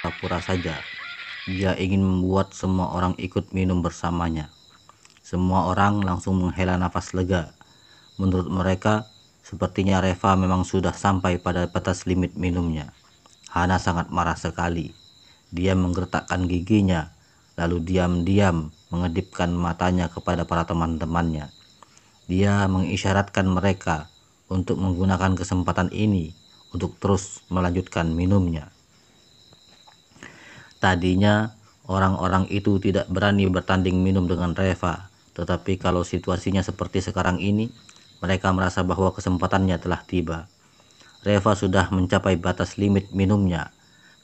pura-pura saja. Dia ingin membuat semua orang ikut minum bersamanya. Semua orang langsung menghela nafas lega. Menurut mereka, sepertinya Reva memang sudah sampai pada batas limit minumnya. Hana sangat marah sekali. Dia menggertakkan giginya, lalu diam-diam mengedipkan matanya kepada para teman-temannya. Dia mengisyaratkan mereka untuk menggunakan kesempatan ini untuk terus melanjutkan minumnya. Tadinya orang-orang itu tidak berani bertanding minum dengan Reva, tetapi kalau situasinya seperti sekarang ini, mereka merasa bahwa kesempatannya telah tiba. Reva sudah mencapai batas limit minumnya.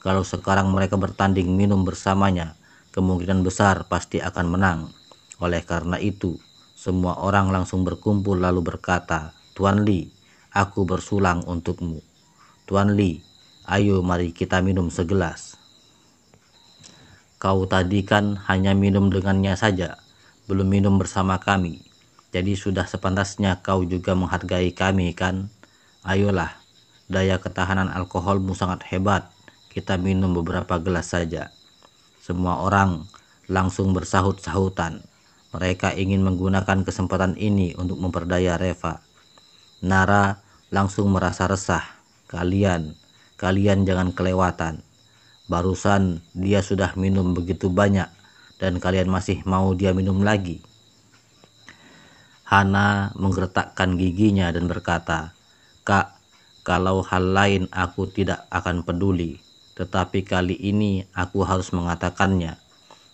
Kalau sekarang mereka bertanding minum bersamanya, kemungkinan besar pasti akan menang. Oleh karena itu, semua orang langsung berkumpul lalu berkata, "Tuan Li, aku bersulang untukmu. Tuan Li, ayo mari kita minum segelas. Kau tadi kan hanya minum dengannya saja, belum minum bersama kami. Jadi sudah sepantasnya kau juga menghargai kami kan? Ayolah, daya ketahanan alkoholmu sangat hebat. Kita minum beberapa gelas saja." Semua orang langsung bersahut-sahutan. Mereka ingin menggunakan kesempatan ini untuk memperdaya Reva. Nara langsung merasa resah. Kalian jangan kelewatan. Barusan dia sudah minum begitu banyak dan kalian masih mau dia minum lagi. Hana menggertakkan giginya dan berkata, "Kak, kalau hal lain aku tidak akan peduli, tetapi kali ini aku harus mengatakannya.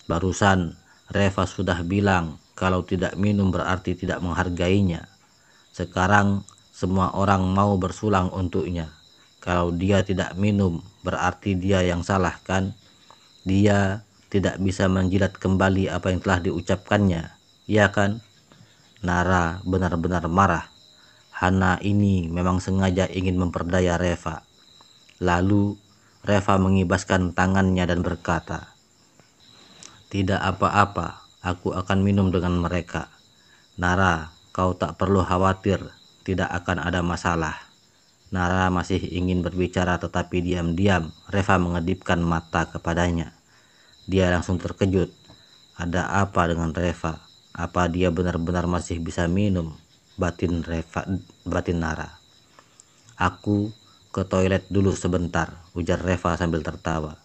Barusan Reva sudah bilang kalau tidak minum berarti tidak menghargainya. Sekarang semua orang mau bersulang untuknya. Kalau dia tidak minum berarti dia yang salah kan? Dia tidak bisa menjilat kembali apa yang telah diucapkannya, ya kan?" Nara benar-benar marah. Hana ini memang sengaja ingin memperdaya Reva. Lalu Reva mengibaskan tangannya dan berkata, "Tidak apa-apa, aku akan minum dengan mereka. Nara, kau tak perlu khawatir, tidak akan ada masalah." Nara masih ingin berbicara tetapi diam-diam Reva mengedipkan mata kepadanya. Dia langsung terkejut. Ada apa dengan Reva? Apa dia benar-benar masih bisa minum? Batin Nara. "Aku ke toilet dulu sebentar," ujar Reva sambil tertawa.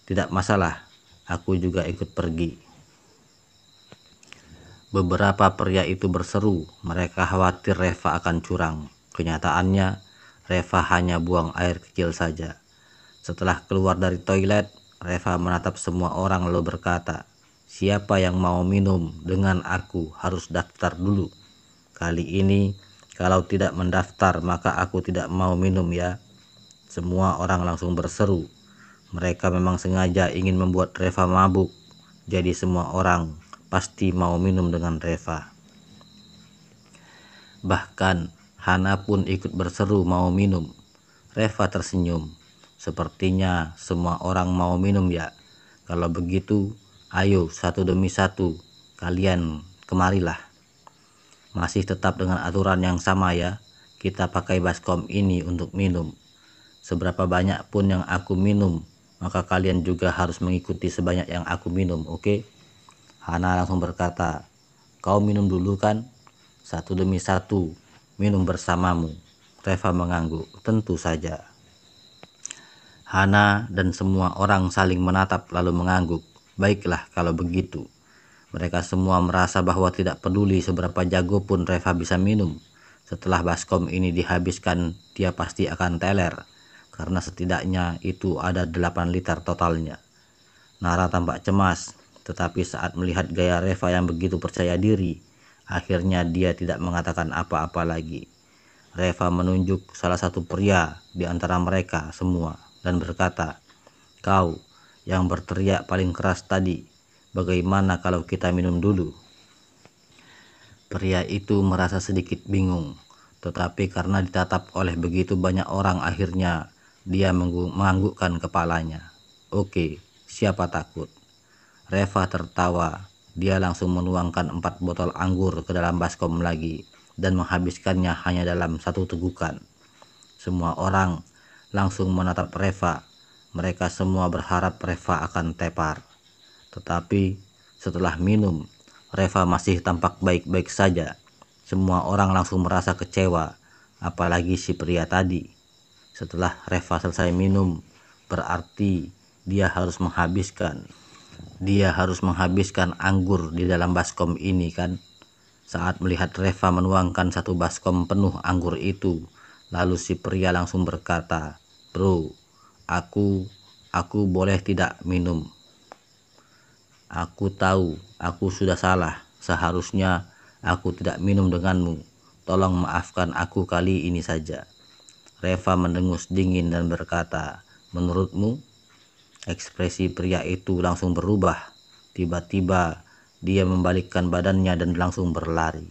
"Tidak masalah, aku juga ikut pergi." Beberapa pria itu berseru, mereka khawatir Reva akan curang. Kenyataannya, Reva hanya buang air kecil saja. Setelah keluar dari toilet, Reva menatap semua orang lalu berkata, "Siapa yang mau minum dengan aku harus daftar dulu. Kali ini, kalau tidak mendaftar maka aku tidak mau minum ya." Semua orang langsung berseru. Mereka memang sengaja ingin membuat Reva mabuk. Jadi semua orang pasti mau minum dengan Reva. Bahkan Hana pun ikut berseru mau minum. Reva tersenyum. "Sepertinya semua orang mau minum ya. Kalau begitu, ayo satu demi satu, kalian kemarilah. Masih tetap dengan aturan yang sama ya. Kita pakai baskom ini untuk minum. Seberapa banyak pun yang aku minum, maka kalian juga harus mengikuti sebanyak yang aku minum, oke?" Hana langsung berkata, "Kau minum dulu kan? Satu demi satu, minum bersamamu." Reva mengangguk, "Tentu saja." Hana dan semua orang saling menatap lalu mengangguk. Baiklah kalau begitu. Mereka semua merasa bahwa tidak peduli seberapa jago pun Reva bisa minum. Setelah baskom ini dihabiskan, dia pasti akan teler. Karena setidaknya itu ada 8 liter totalnya. Nara tampak cemas. Tetapi saat melihat gaya Reva yang begitu percaya diri, akhirnya dia tidak mengatakan apa-apa lagi. Reva menunjuk salah satu pria di antara mereka semua dan berkata, "Kau yang berteriak paling keras tadi, bagaimana kalau kita minum dulu?" Pria itu merasa sedikit bingung, tetapi karena ditatap oleh begitu banyak orang akhirnya dia menganggukkan kepalanya. "Oke, siapa takut?" Reva tertawa. Dia langsung menuangkan 4 botol anggur ke dalam baskom lagi dan menghabiskannya hanya dalam satu tegukan. Semua orang langsung menatap Reva. mereka semua berharap Reva akan tepar. Tetapi setelah minum, Reva masih tampak baik-baik saja. Semua orang langsung merasa kecewa, apalagi si pria tadi. Setelah Reva selesai minum, berarti dia harus menghabiskan anggur di dalam baskom ini kan. Saat melihat Reva menuangkan satu baskom penuh anggur itu, lalu si pria langsung berkata, "Bro, aku boleh tidak minum? Aku tahu aku sudah salah. Seharusnya aku tidak minum denganmu. Tolong maafkan aku kali ini saja." Reva mendengus dingin dan berkata, "Menurutmu?" Ekspresi pria itu langsung berubah. Tiba-tiba dia membalikkan badannya dan langsung berlari.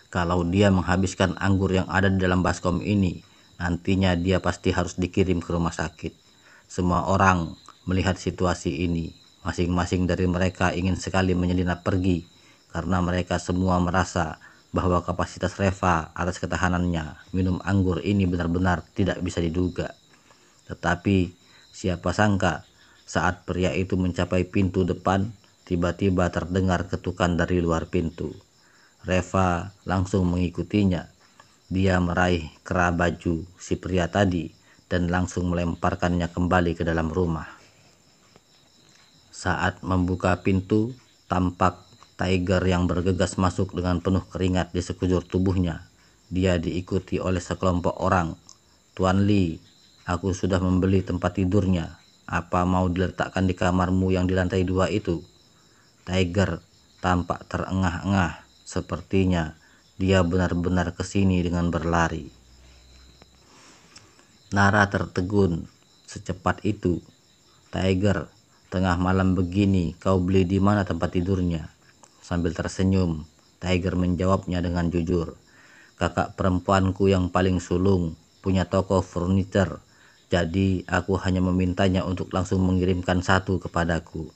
Kalau dia menghabiskan anggur yang ada di dalam baskom ini, nantinya dia pasti harus dikirim ke rumah sakit. Semua orang melihat situasi ini. Masing-masing dari mereka ingin sekali menyelinap pergi karena mereka semua merasa bahwa kapasitas Reva atas ketahanannya minum anggur ini benar-benar tidak bisa diduga. Tetapi siapa sangka saat pria itu mencapai pintu depan, tiba-tiba terdengar ketukan dari luar pintu. Reva langsung mengikutinya. Dia meraih kera baju si pria tadi dan langsung melemparkannya kembali ke dalam rumah. Saat membuka pintu, tampak Tiger yang bergegas masuk dengan penuh keringat di sekujur tubuhnya. Dia diikuti oleh sekelompok orang. "Tuan Lee, aku sudah membeli tempat tidurnya. Apa mau diletakkan di kamarmu yang di lantai 2 itu?" Tiger tampak terengah-engah. Sepertinya dia benar-benar kesini dengan berlari. Nara tertegun. "Secepat itu? Tiger, tengah malam begini kau beli di mana tempat tidurnya?" Sambil tersenyum, Tiger menjawabnya dengan jujur, "Kakak perempuanku yang paling sulung punya toko furniture, jadi aku hanya memintanya untuk langsung mengirimkan satu kepadaku.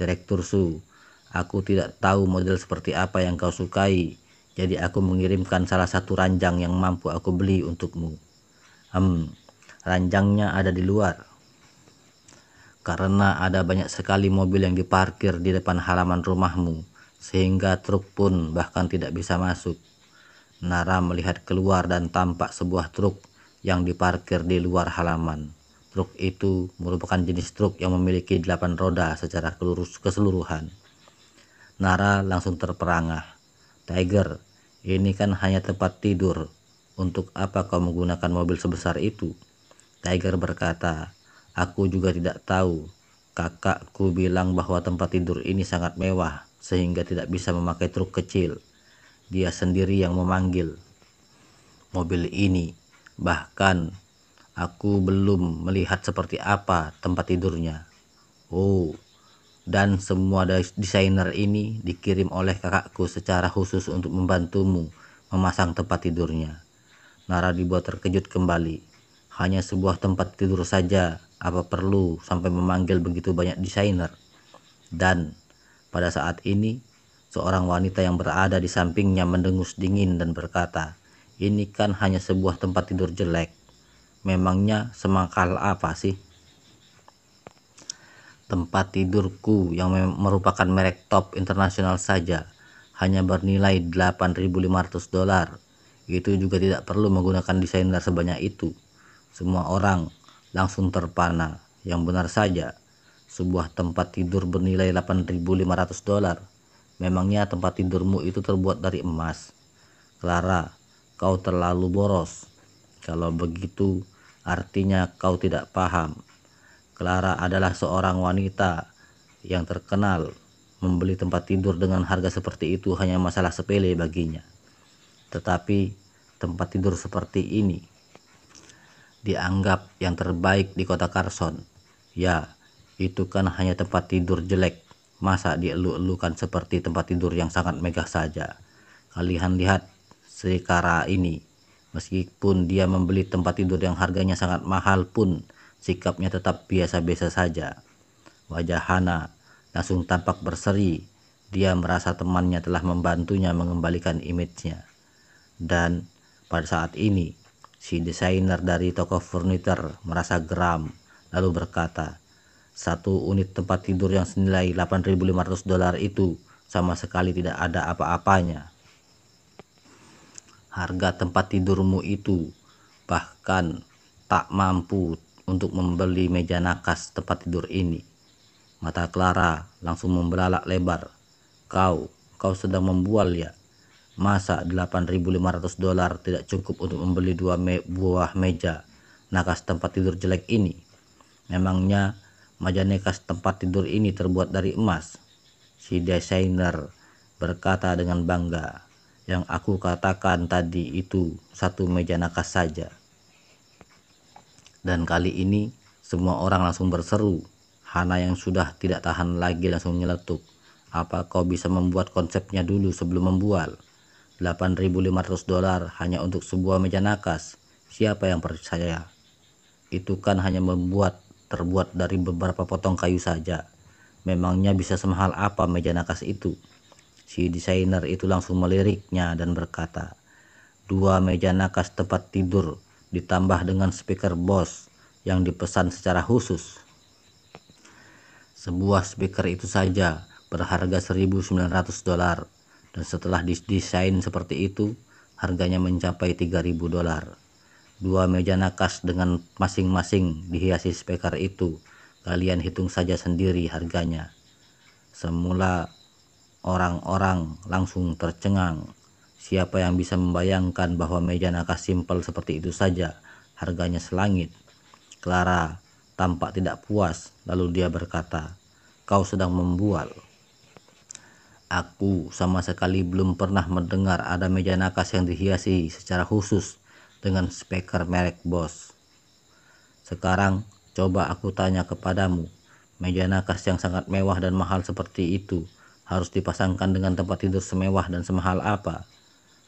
Direktur Su, aku tidak tahu model seperti apa yang kau sukai, jadi aku mengirimkan salah satu ranjang yang mampu aku beli untukmu." Ranjangnya ada di luar. Karena ada banyak sekali mobil yang diparkir di depan halaman rumahmu, sehingga truk pun bahkan tidak bisa masuk. Nara melihat keluar dan tampak sebuah truk yang diparkir di luar halaman. Truk itu merupakan jenis truk yang memiliki 8 roda secara keseluruhan. Nara langsung terperangah. "Tiger, ini kan hanya tempat tidur. Untuk apa kau menggunakan mobil sebesar itu?" Tiger berkata, "Aku juga tidak tahu. Kakakku bilang bahwa tempat tidur ini sangat mewah sehingga tidak bisa memakai truk kecil. Dia sendiri yang memanggil mobil ini. Bahkan aku belum melihat seperti apa tempat tidurnya. Oh, dan semua desainer ini dikirim oleh kakakku secara khusus untuk membantumu memasang tempat tidurnya." Nara dibuat terkejut kembali. Hanya sebuah tempat tidur saja, apa perlu sampai memanggil begitu banyak desainer? Dan pada saat ini, seorang wanita yang berada di sampingnya mendengus dingin dan berkata, "Ini kan hanya sebuah tempat tidur jelek. Memangnya semahal apa sih? Tempat tidurku yang merupakan merek top internasional saja hanya bernilai $8.500. Itu juga tidak perlu menggunakan desainer sebanyak itu." Semua orang langsung terpana. Yang benar saja, sebuah tempat tidur bernilai $8.500. Memangnya tempat tidurmu itu terbuat dari emas? Clara, kau terlalu boros. Kalau begitu, artinya kau tidak paham. Clara adalah seorang wanita yang terkenal. Membeli tempat tidur dengan harga seperti itu hanya masalah sepele baginya. Tetapi tempat tidur seperti ini dianggap yang terbaik di kota Carson. Ya, itu kan hanya tempat tidur jelek. Masa dielu-elukan seperti tempat tidur yang sangat megah saja? Kalian lihat si Kara ini. Meskipun dia membeli tempat tidur yang harganya sangat mahal pun, sikapnya tetap biasa-biasa saja. Wajah Hana langsung tampak berseri. Dia merasa temannya telah membantunya mengembalikan image-nya. Dan pada saat ini, Si desainer dari toko furniture merasa geram, lalu berkata, "Satu unit tempat tidur yang senilai $8.500 itu sama sekali tidak ada apa-apanya. Harga tempat tidurmu itu bahkan tak mampu untuk membeli meja nakas tempat tidur ini." Mata Clara langsung membelalak lebar. Kau sedang membual ya? Masa $8.500 tidak cukup untuk membeli dua buah meja nakas tempat tidur jelek ini? Memangnya meja nakas tempat tidur ini terbuat dari emas? Si desainer berkata dengan bangga. Yang aku katakan tadi itu satu meja nakas saja. Dan kali ini semua orang langsung berseru. Hana yang sudah tidak tahan lagi langsung nyeletuk. "Apa kau bisa membuat konsepnya dulu sebelum membual? $8.500 hanya untuk sebuah meja nakas. Siapa yang percaya? Itu kan hanya terbuat dari beberapa potong kayu saja. Memangnya bisa semahal apa meja nakas itu?" Si desainer itu langsung meliriknya dan berkata, "Dua meja nakas tempat tidur ditambah dengan speaker Bose yang dipesan secara khusus. Sebuah speaker itu saja berharga $1.900. Dan setelah didesain seperti itu, harganya mencapai $3.000. Dua meja nakas dengan masing-masing dihiasi speaker itu, kalian hitung saja sendiri harganya." Semula orang-orang langsung tercengang. Siapa yang bisa membayangkan bahwa meja nakas simpel seperti itu saja harganya selangit? Clara tampak tidak puas, lalu dia berkata, "Kau sedang membual. Aku sama sekali belum pernah mendengar ada meja nakas yang dihiasi secara khusus dengan speaker merek Bose. Sekarang coba aku tanya kepadamu, meja nakas yang sangat mewah dan mahal seperti itu harus dipasangkan dengan tempat tidur semewah dan semahal apa?"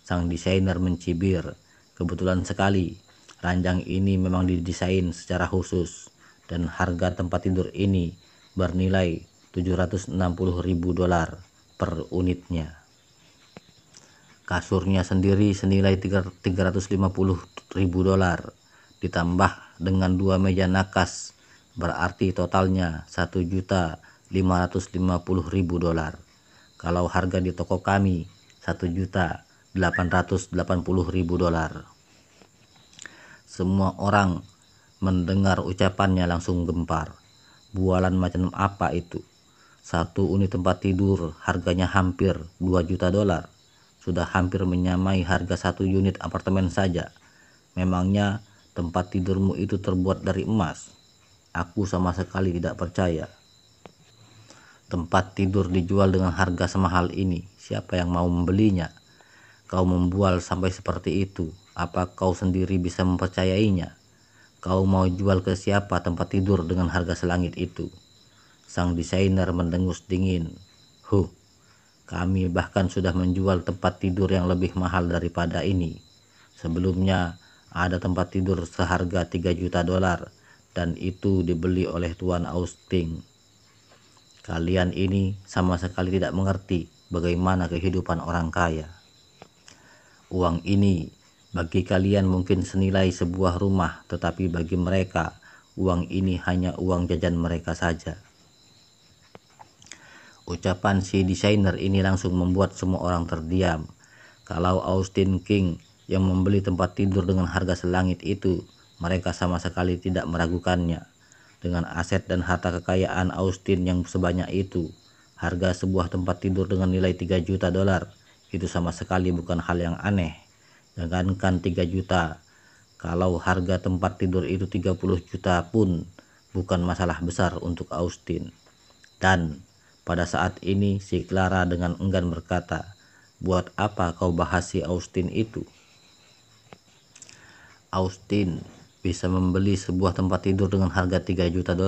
Sang desainer mencibir. "Kebetulan sekali, ranjang ini memang didesain secara khusus dan harga tempat tidur ini bernilai $760.000 per unitnya. Kasurnya sendiri senilai $350.000 ditambah dengan dua meja nakas berarti totalnya $1.550.000. Kalau harga di toko kami $1.880.000. Semua orang mendengar ucapannya langsung gempar. Bualan macam apa itu? Satu unit tempat tidur harganya hampir $2 juta. Sudah hampir menyamai harga satu unit apartemen saja. Memangnya tempat tidurmu itu terbuat dari emas? Aku sama sekali tidak percaya. Tempat tidur dijual dengan harga semahal ini. Siapa yang mau membelinya? Kau membual sampai seperti itu. Apa kau sendiri bisa mempercayainya? Kau mau jual ke siapa tempat tidur dengan harga selangit itu?" Sang desainer mendengus dingin. Kami bahkan sudah menjual tempat tidur yang lebih mahal daripada ini. Sebelumnya ada tempat tidur seharga $3 juta dan itu dibeli oleh Tuan Austin. Kalian ini sama sekali tidak mengerti bagaimana kehidupan orang kaya. Uang ini bagi kalian mungkin senilai sebuah rumah, tetapi bagi mereka uang ini hanya uang jajan mereka saja. Ucapan si desainer ini langsung membuat semua orang terdiam. Kalau Austin King yang membeli tempat tidur dengan harga selangit itu, mereka sama sekali tidak meragukannya. Dengan aset dan harta kekayaan Austin yang sebanyak itu, harga sebuah tempat tidur dengan nilai $3 juta itu sama sekali bukan hal yang aneh. Jangankan 3 juta, kalau harga tempat tidur itu 30 juta pun bukan masalah besar untuk Austin. Dan pada saat ini si Clara dengan enggan berkata, "Buat apa kau bahas si Austin itu? Austin bisa membeli sebuah tempat tidur dengan harga $3 juta,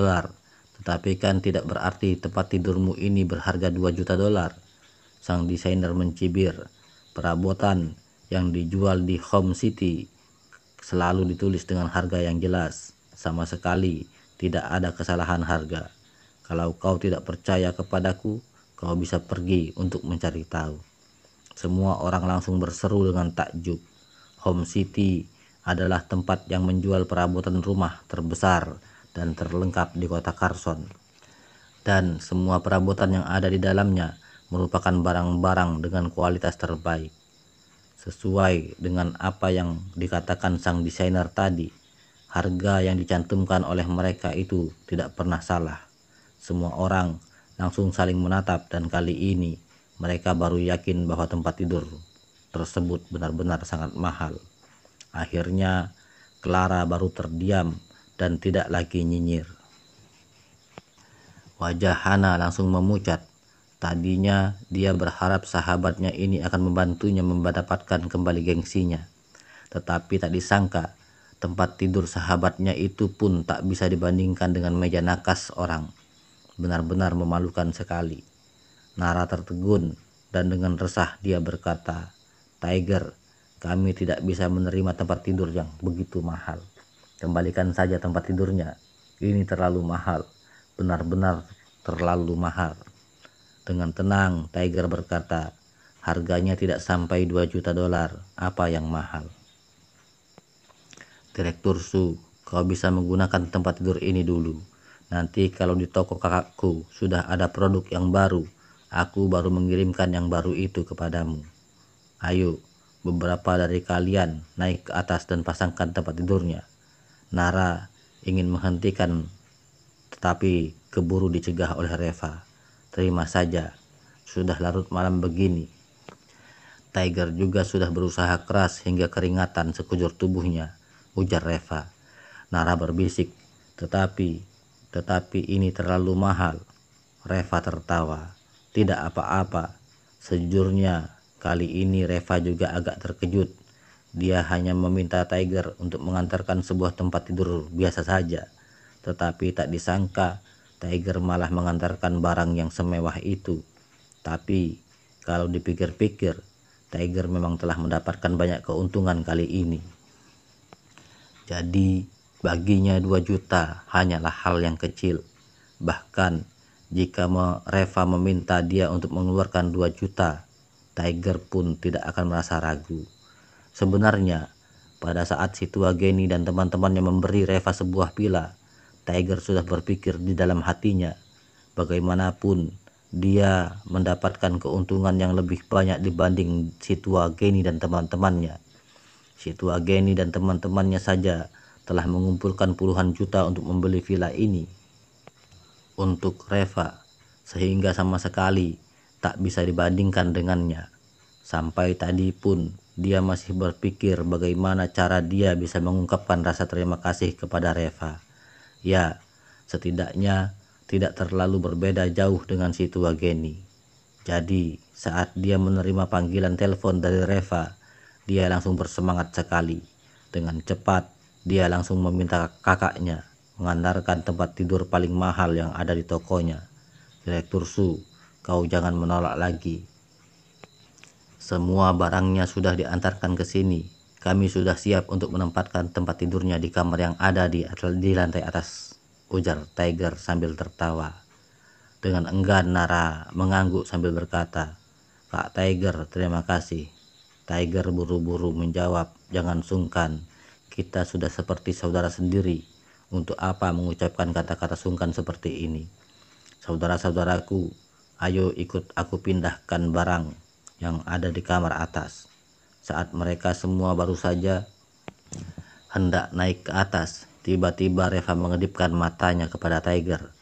tetapi kan tidak berarti tempat tidurmu ini berharga $2 juta." Sang desainer mencibir. Perabotan yang dijual di Home City selalu ditulis dengan harga yang jelas. Sama sekali tidak ada kesalahan harga. Kalau kau tidak percaya kepadaku, kau bisa pergi untuk mencari tahu. Semua orang langsung berseru dengan takjub. Home City adalah tempat yang menjual perabotan rumah terbesar dan terlengkap di kota Carson. Dan semua perabotan yang ada di dalamnya merupakan barang-barang dengan kualitas terbaik. Sesuai dengan apa yang dikatakan sang desainer tadi, harga yang dicantumkan oleh mereka itu tidak pernah salah. Semua orang langsung saling menatap dan kali ini mereka baru yakin bahwa tempat tidur tersebut benar-benar sangat mahal. Akhirnya Clara baru terdiam dan tidak lagi nyinyir. Wajah Hana langsung memucat. Tadinya dia berharap sahabatnya ini akan membantunya mendapatkan kembali gengsinya. Tetapi tak disangka tempat tidur sahabatnya itu pun tak bisa dibandingkan dengan meja nakas orang. Benar-benar memalukan sekali. Nara tertegun dan dengan resah dia berkata, "Tiger, kami tidak bisa menerima tempat tidur yang begitu mahal. Kembalikan saja tempat tidurnya. Ini terlalu mahal. Benar-benar terlalu mahal." Dengan tenang, Tiger berkata, "Harganya tidak sampai $2 juta. Apa yang mahal?" "Direktur Su, kau bisa menggunakan tempat tidur ini dulu. Nanti kalau di toko kakakku sudah ada produk yang baru, aku baru mengirimkan yang baru itu kepadamu. Ayo, beberapa dari kalian naik ke atas dan pasangkan tempat tidurnya." Nara ingin menghentikan tetapi keburu dicegah oleh Reva. "Terima saja, sudah larut malam begini." "Tiger juga sudah berusaha keras hingga keringatan sekujur tubuhnya," ujar Reva. Nara berbisik, tetapi ini terlalu mahal." Reva tertawa. "Tidak apa-apa. Sejujurnya, kali ini Reva juga agak terkejut. Dia hanya meminta Tiger untuk mengantarkan sebuah tempat tidur biasa saja. Tetapi tak disangka Tiger malah mengantarkan barang yang semewah itu. Tapi kalau dipikir-pikir, Tiger memang telah mendapatkan banyak keuntungan kali ini. Jadi baginya 2 juta hanyalah hal yang kecil. Bahkan jika Reva meminta dia untuk mengeluarkan 2 juta, Tiger pun tidak akan merasa ragu. Sebenarnya pada saat si tua Geni dan teman-temannya memberi Reva sebuah pila, Tiger sudah berpikir di dalam hatinya, bagaimanapun dia mendapatkan keuntungan yang lebih banyak dibanding si tua Geni dan teman-temannya. Si tua Geni dan teman-temannya saja telah mengumpulkan puluhan juta untuk membeli villa ini untuk Reva, sehingga sama sekali tak bisa dibandingkan dengannya. Sampai tadi pun dia masih berpikir bagaimana cara dia bisa mengungkapkan rasa terima kasih kepada Reva. Ya, setidaknya tidak terlalu berbeda jauh dengan si tua Geni. Jadi saat dia menerima panggilan telepon dari Reva, dia langsung bersemangat sekali. Dengan cepat dia langsung meminta kakaknya mengantarkan tempat tidur paling mahal yang ada di tokonya. "Direktur Su, kau jangan menolak lagi. Semua barangnya sudah diantarkan ke sini. Kami sudah siap untuk menempatkan tempat tidurnya di kamar yang ada di lantai atas," ujar Tiger sambil tertawa. Dengan enggan Nara mengangguk sambil berkata, "Kak Tiger, terima kasih." Tiger buru-buru menjawab, "Jangan sungkan. Kita sudah seperti saudara sendiri. Untuk apa mengucapkan kata-kata sungkan seperti ini? Saudara-saudaraku, ayo ikut aku pindahkan barang yang ada di kamar atas." Saat mereka semua baru saja hendak naik ke atas, tiba-tiba Reva mengedipkan matanya kepada Tiger,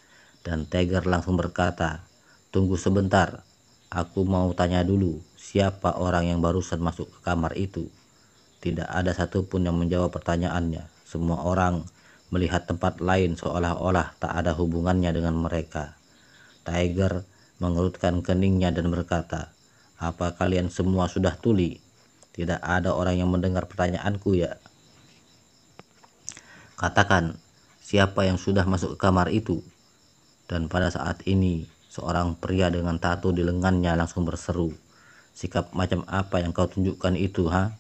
dan Tiger langsung berkata, "Tunggu sebentar, aku mau tanya dulu, siapa orang yang barusan masuk ke kamar itu?" Tidak ada satupun yang menjawab pertanyaannya. Semua orang melihat tempat lain seolah-olah tak ada hubungannya dengan mereka. Tiger mengerutkan keningnya dan berkata, "Apa kalian semua sudah tuli? Tidak ada orang yang mendengar pertanyaanku ya? Katakan, siapa yang sudah masuk ke kamar itu?" Dan pada saat ini, seorang pria dengan tato di lengannya langsung berseru, "Sikap macam apa yang kau tunjukkan itu, ha?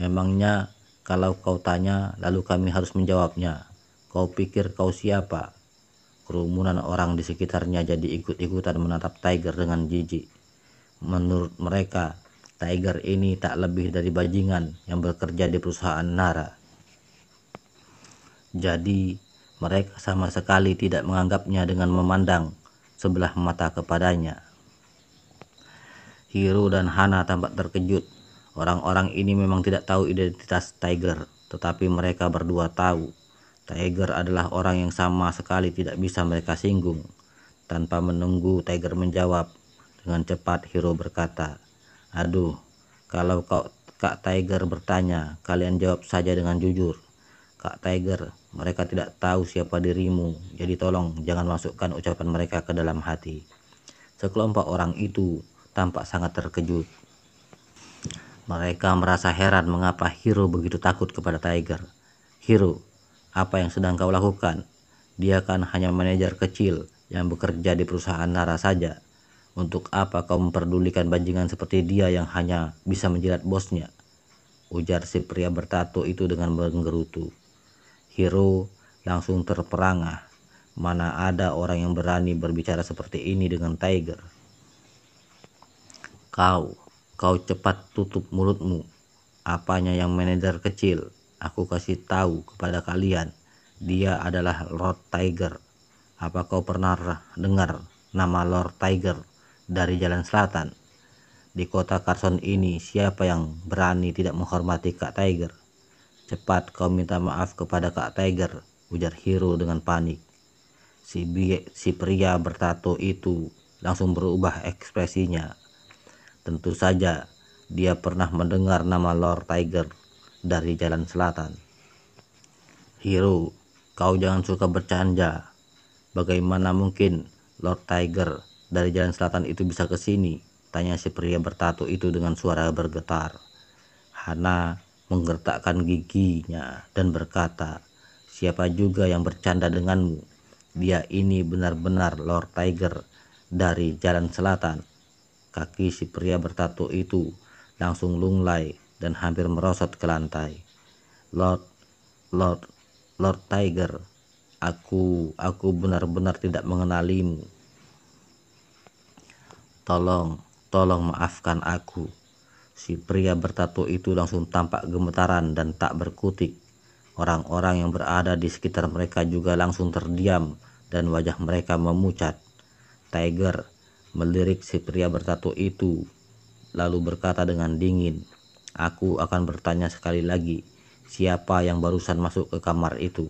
Memangnya kalau kau tanya lalu kami harus menjawabnya? Kau pikir kau siapa?" Kerumunan orang di sekitarnya jadi ikut-ikutan menatap Tiger dengan jijik. Menurut mereka, Tiger ini tak lebih dari bajingan yang bekerja di perusahaan Nara. Jadi mereka sama sekali tidak menganggapnya dengan memandang sebelah mata kepadanya. Hiro dan Hana tampak terkejut. Orang-orang ini memang tidak tahu identitas Tiger, tetapi mereka berdua tahu. Tiger adalah orang yang sama sekali tidak bisa mereka singgung. Tanpa menunggu Tiger menjawab, dengan cepat Hiro berkata, "Aduh, kalau Kak Tiger bertanya, kalian jawab saja dengan jujur. Kak Tiger, mereka tidak tahu siapa dirimu, jadi tolong jangan masukkan ucapan mereka ke dalam hati." Sekelompok orang itu tampak sangat terkejut. Mereka merasa heran mengapa Hiro begitu takut kepada Tiger. "Hiro, apa yang sedang kau lakukan? Dia kan hanya manajer kecil yang bekerja di perusahaan Nara saja. Untuk apa kau memperdulikan bajingan seperti dia yang hanya bisa menjilat bosnya?" ujar si pria bertato itu dengan menggerutu. Hiro langsung terperangah. Mana ada orang yang berani berbicara seperti ini dengan Tiger. Kau cepat tutup mulutmu. Apanya yang manajer kecil? Aku kasih tahu kepada kalian, dia adalah Lord Tiger. Apa kau pernah dengar nama Lord Tiger dari Jalan Selatan? Di kota Carson ini siapa yang berani tidak menghormati Kak Tiger? Cepat kau minta maaf kepada Kak Tiger, ujar Hiro dengan panik. Si pria bertato itu langsung berubah ekspresinya. Tentu saja dia pernah mendengar nama Lord Tiger dari Jalan Selatan. "Hiro, kau jangan suka bercanda. Bagaimana mungkin Lord Tiger dari Jalan Selatan itu bisa ke sini?" tanya si pria bertato itu dengan suara bergetar. Hana menggertakkan giginya dan berkata, "Siapa juga yang bercanda denganmu? Dia ini benar-benar Lord Tiger dari Jalan Selatan." Kaki si pria bertato itu langsung lunglai dan hampir merosot ke lantai. Lord, Lord, Lord Tiger, aku benar-benar tidak mengenalimu. Tolong maafkan aku." Si pria bertato itu langsung tampak gemetaran dan tak berkutik. Orang-orang yang berada di sekitar mereka juga langsung terdiam dan wajah mereka memucat. Tiger melirik si pria bertato itu, lalu berkata dengan dingin, "Aku akan bertanya sekali lagi, siapa yang barusan masuk ke kamar itu?"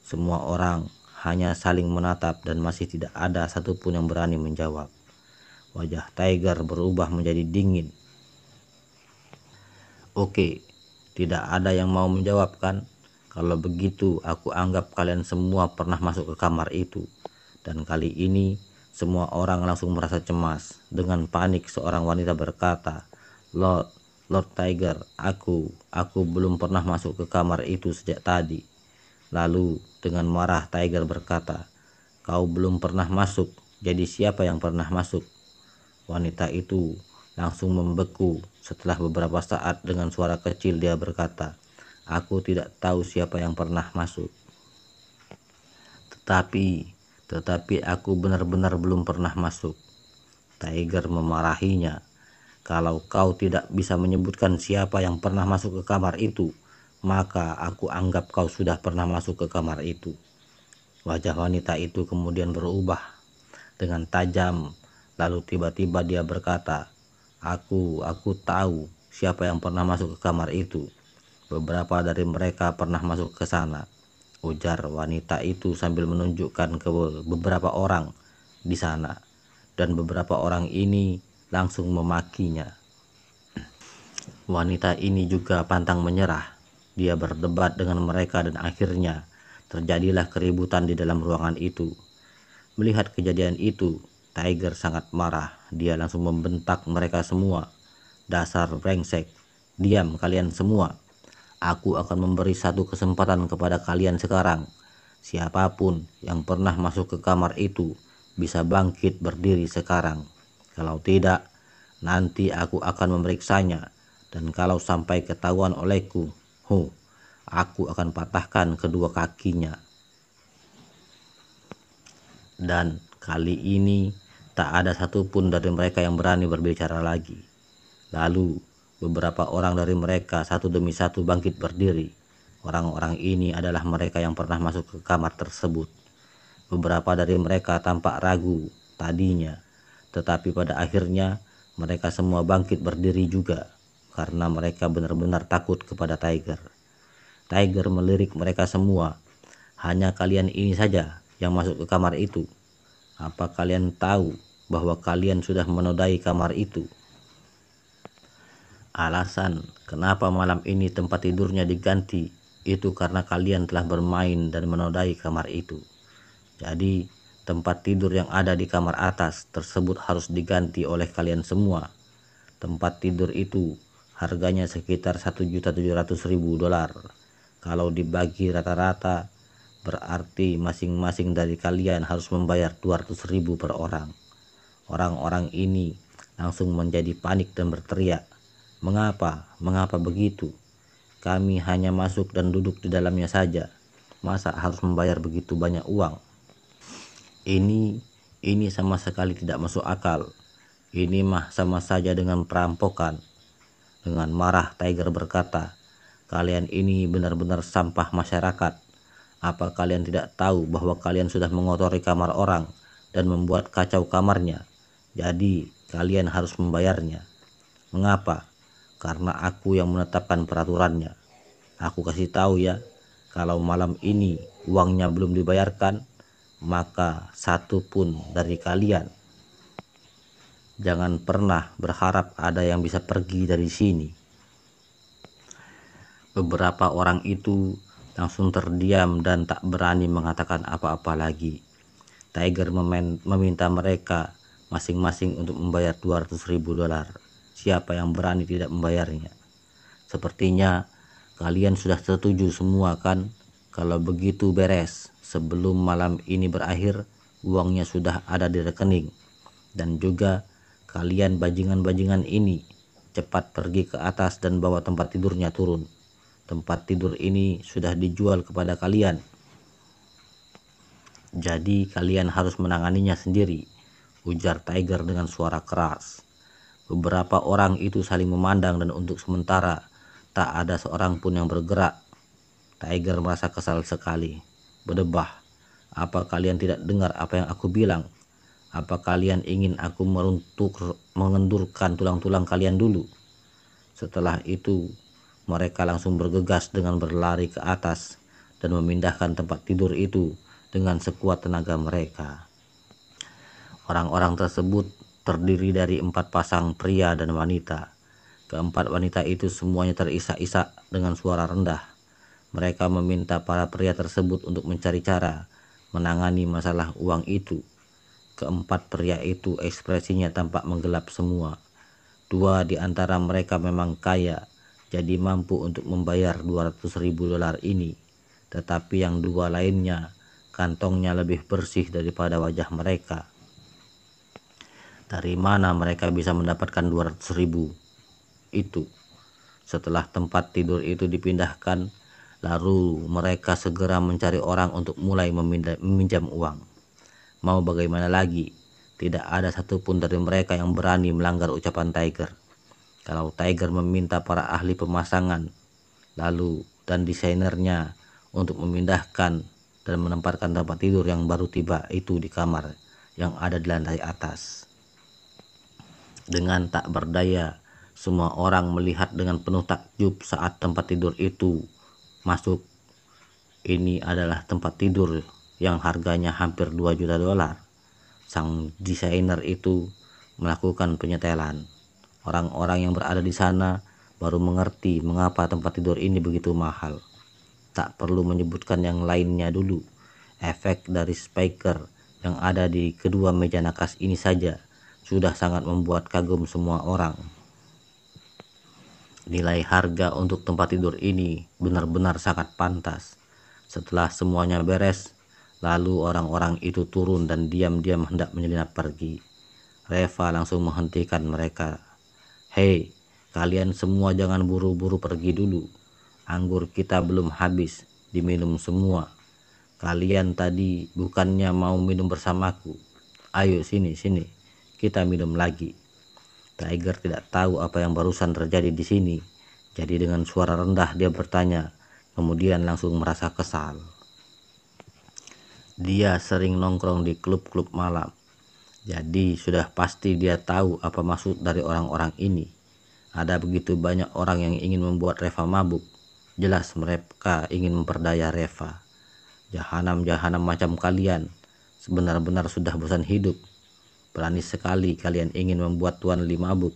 Semua orang hanya saling menatap dan masih tidak ada satupun yang berani menjawab. Wajah Tiger berubah menjadi dingin. "Oke, tidak ada yang mau menjawab kan? Kalau begitu aku anggap kalian semua pernah masuk ke kamar itu." Dan kali ini semua orang langsung merasa cemas. Dengan panik seorang wanita berkata, Lord Tiger, aku belum pernah masuk ke kamar itu sejak tadi." Lalu dengan marah Tiger berkata, "Kau belum pernah masuk, jadi siapa yang pernah masuk?" Wanita itu langsung membeku. Setelah beberapa saat dengan suara kecil dia berkata, "Aku tidak tahu siapa yang pernah masuk. Tetapi aku benar-benar belum pernah masuk." Tiger memarahinya, "Kalau kau tidak bisa menyebutkan siapa yang pernah masuk ke kamar itu, maka aku anggap kau sudah pernah masuk ke kamar itu." Wajah wanita itu kemudian berubah dengan tajam, lalu tiba-tiba dia berkata, Aku tahu siapa yang pernah masuk ke kamar itu. Beberapa dari mereka pernah masuk ke sana," ujar wanita itu sambil menunjukkan ke beberapa orang di sana, dan beberapa orang ini langsung memakinya. Wanita ini juga pantang menyerah. Dia berdebat dengan mereka dan akhirnya terjadilah keributan di dalam ruangan itu. Melihat kejadian itu, Tiger sangat marah. Dia langsung membentak mereka semua. "Dasar brengsek, diam kalian semua. Aku akan memberi satu kesempatan kepada kalian sekarang. Siapapun yang pernah masuk ke kamar itu bisa bangkit berdiri sekarang. Kalau tidak, nanti aku akan memeriksanya. Dan kalau sampai ketahuan olehku, aku akan patahkan kedua kakinya." Dan kali ini tak ada satupun dari mereka yang berani berbicara lagi. Lalu beberapa orang dari mereka satu demi satu bangkit berdiri. Orang-orang ini adalah mereka yang pernah masuk ke kamar tersebut. Beberapa dari mereka tampak ragu tadinya, tetapi pada akhirnya mereka semua bangkit berdiri juga karena mereka benar-benar takut kepada Tiger. Tiger melirik mereka semua. Hanya kalian ini saja yang masuk ke kamar itu. Apa kalian tahu bahwa kalian sudah menodai kamar itu? Alasan kenapa malam ini tempat tidurnya diganti itu karena kalian telah bermain dan menodai kamar itu. Jadi tempat tidur yang ada di kamar atas tersebut harus diganti oleh kalian semua. Tempat tidur itu harganya sekitar 1.700.000 dolar. Kalau dibagi rata-rata berarti masing-masing dari kalian harus membayar 200.000 per orang. Orang-orang ini langsung menjadi panik dan berteriak, "Mengapa? Mengapa begitu? Kami hanya masuk dan duduk di dalamnya saja. Masa harus membayar begitu banyak uang? Ini sama sekali tidak masuk akal. Ini mah sama saja dengan perampokan." Dengan marah Tiger berkata, "Kalian ini benar-benar sampah masyarakat. Apa kalian tidak tahu bahwa kalian sudah mengotori kamar orang dan membuat kacau kamarnya? Jadi kalian harus membayarnya. Mengapa? Karena aku yang menetapkan peraturannya. Aku kasih tahu ya, kalau malam ini uangnya belum dibayarkan, maka satu pun dari kalian jangan pernah berharap ada yang bisa pergi dari sini." Beberapa orang itu langsung terdiam dan tak berani mengatakan apa-apa lagi. Tiger meminta mereka masing-masing untuk membayar 200.000 dolar. Siapa yang berani tidak membayarnya? Sepertinya kalian sudah setuju semua kan? Kalau begitu beres. Sebelum malam ini berakhir, uangnya sudah ada di rekening. Dan juga kalian bajingan-bajingan ini cepat pergi ke atas dan bawa tempat tidurnya turun. Tempat tidur ini sudah dijual kepada kalian. Jadi kalian harus menanganinya sendiri, ujar Tiger dengan suara keras. Beberapa orang itu saling memandang dan untuk sementara tak ada seorang pun yang bergerak. Tiger merasa kesal sekali. Berdebah, "Apa kalian tidak dengar apa yang aku bilang? Apa kalian ingin aku mengendurkan tulang-tulang kalian dulu?" Setelah itu mereka langsung bergegas dengan berlari ke atas dan memindahkan tempat tidur itu dengan sekuat tenaga mereka. Orang-orang tersebut terdiri dari 4 pasang pria dan wanita. Keempat wanita itu semuanya terisak-isak dengan suara rendah. Mereka meminta para pria tersebut untuk mencari cara menangani masalah uang itu. Keempat pria itu ekspresinya tampak menggelap semua. 2 di antara mereka memang kaya, jadi mampu untuk membayar 200.000 dolar ini. Tetapi yang 2 lainnya, kantongnya lebih bersih daripada wajah mereka. Dari mana mereka bisa mendapatkan 200.000 itu? Setelah tempat tidur itu dipindahkan, lalu mereka segera mencari orang untuk mulai meminjam uang. Mau bagaimana lagi? Tidak ada satupun dari mereka yang berani melanggar ucapan Tiger. Kalau Tiger meminta para ahli pemasangan lalu dan desainernya untuk memindahkan dan menempatkan tempat tidur yang baru tiba itu di kamar yang ada di lantai atas. Dengan tak berdaya, semua orang melihat dengan penuh takjub saat tempat tidur itu masuk. Ini adalah tempat tidur yang harganya hampir 2 juta dolar. Sang desainer itu melakukan penyetelan. Orang-orang yang berada di sana baru mengerti mengapa tempat tidur ini begitu mahal. Tak perlu menyebutkan yang lainnya dulu. Efek dari speaker yang ada di kedua meja nakas ini saja sudah sangat membuat kagum semua orang. Nilai harga untuk tempat tidur ini benar-benar sangat pantas. Setelah semuanya beres, lalu orang-orang itu turun dan diam-diam hendak menyelinap pergi. Reva langsung menghentikan mereka. "Hei, kalian semua jangan buru-buru pergi dulu. Anggur kita belum habis diminum semua. Kalian tadi bukannya mau minum bersamaku? Ayo sini, kita minum lagi." Tiger tidak tahu apa yang barusan terjadi di sini. Jadi dengan suara rendah dia bertanya, kemudian langsung merasa kesal. Dia sering nongkrong di klub-klub malam, jadi sudah pasti dia tahu apa maksud dari orang-orang ini. Ada begitu banyak orang yang ingin membuat Reva mabuk. Jelas mereka ingin memperdaya Reva. Jahanam-jahanam macam kalian, sebenar-benar sudah bosan hidup. Berani sekali kalian ingin membuat Tuan Lee mabuk.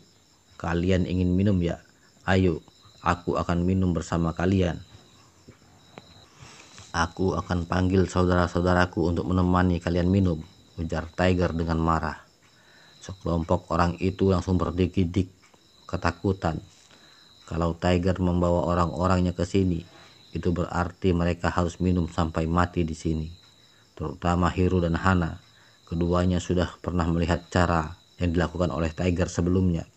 Kalian ingin minum ya? Ayo, aku akan minum bersama kalian. Aku akan panggil saudara-saudaraku untuk menemani kalian minum, ujar Tiger dengan marah. Sekelompok orang itu langsung berdik-dik ketakutan. Kalau Tiger membawa orang-orangnya ke sini, itu berarti mereka harus minum sampai mati di sini. Terutama Hiro dan Hana. Keduanya sudah pernah melihat cara yang dilakukan oleh Tiger sebelumnya.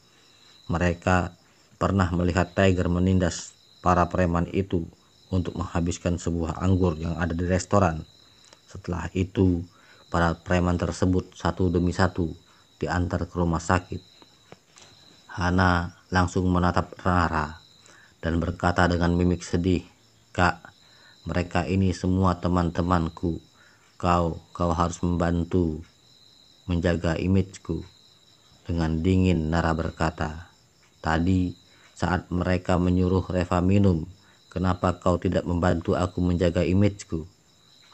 Mereka pernah melihat Tiger menindas para preman itu untuk menghabiskan sebuah anggur yang ada di restoran. Setelah itu, para preman tersebut satu demi satu diantar ke rumah sakit. Hana langsung menatap Nara dan berkata dengan mimik sedih, "Kak, mereka ini semua teman-temanku. Kau harus membantu menjaga imageku." Dengan dingin Nara berkata, "Tadi saat mereka menyuruh Reva minum, kenapa kau tidak membantu aku menjaga imageku?"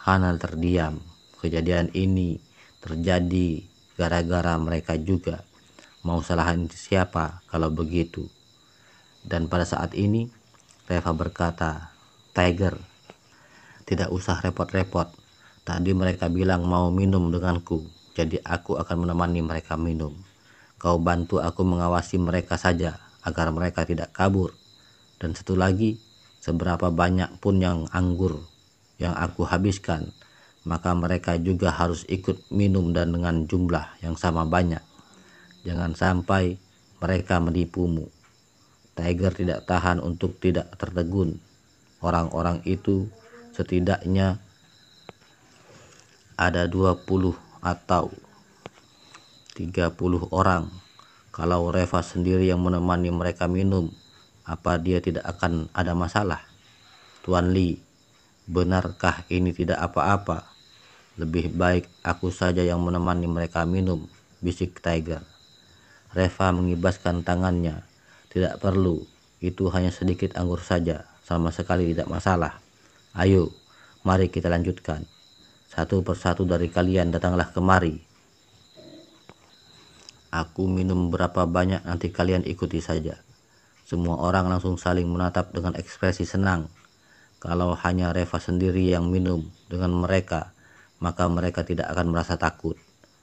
Hana terdiam. Kejadian ini terjadi gara-gara mereka juga. Mau salahin siapa kalau begitu? Dan pada saat ini Reva berkata, "Tiger, tidak usah repot-repot. Tadi mereka bilang mau minum denganku, jadi aku akan menemani mereka minum. Kau bantu aku mengawasi mereka saja agar mereka tidak kabur. Dan satu lagi, seberapa banyak pun yang anggur yang aku habiskan, maka mereka juga harus ikut minum dan dengan jumlah yang sama banyak. Jangan sampai mereka menipumu." Tiger tidak tahan untuk tidak tertegun. Orang-orang itu setidaknya ada 20 atau 30 orang. Kalau Reva sendiri yang menemani mereka minum, apa dia tidak akan ada masalah? "Tuan Lee, benarkah ini tidak apa-apa? Lebih baik aku saja yang menemani mereka minum," bisik Tiger. Reva mengibaskan tangannya. "Tidak perlu, itu hanya sedikit anggur saja, sama sekali tidak masalah. Ayo, mari kita lanjutkan. Satu persatu dari kalian datanglah kemari. Aku minum berapa banyak nanti kalian ikuti saja." Semua orang langsung saling menatap dengan ekspresi senang. Kalau hanya Reva sendiri yang minum dengan mereka, maka mereka tidak akan merasa takut.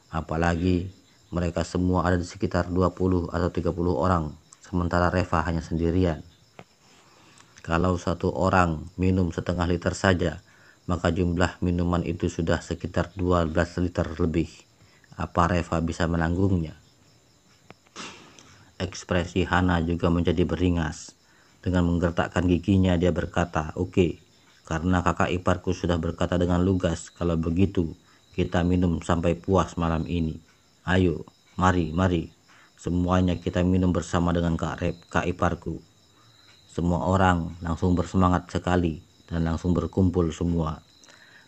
Apalagi mereka semua ada di sekitar 20 atau 30 orang, sementara Reva hanya sendirian. Kalau satu orang minum setengah liter saja, maka jumlah minuman itu sudah sekitar 12 liter lebih. Apa Reva bisa menanggungnya? Ekspresi Hana juga menjadi beringas. Dengan menggertakkan giginya dia berkata, "Oke, karena kakak iparku sudah berkata dengan lugas, kalau begitu kita minum sampai puas malam ini. Ayo, mari, semuanya kita minum bersama dengan kak iparku." Semua orang langsung bersemangat sekali dan langsung berkumpul semua.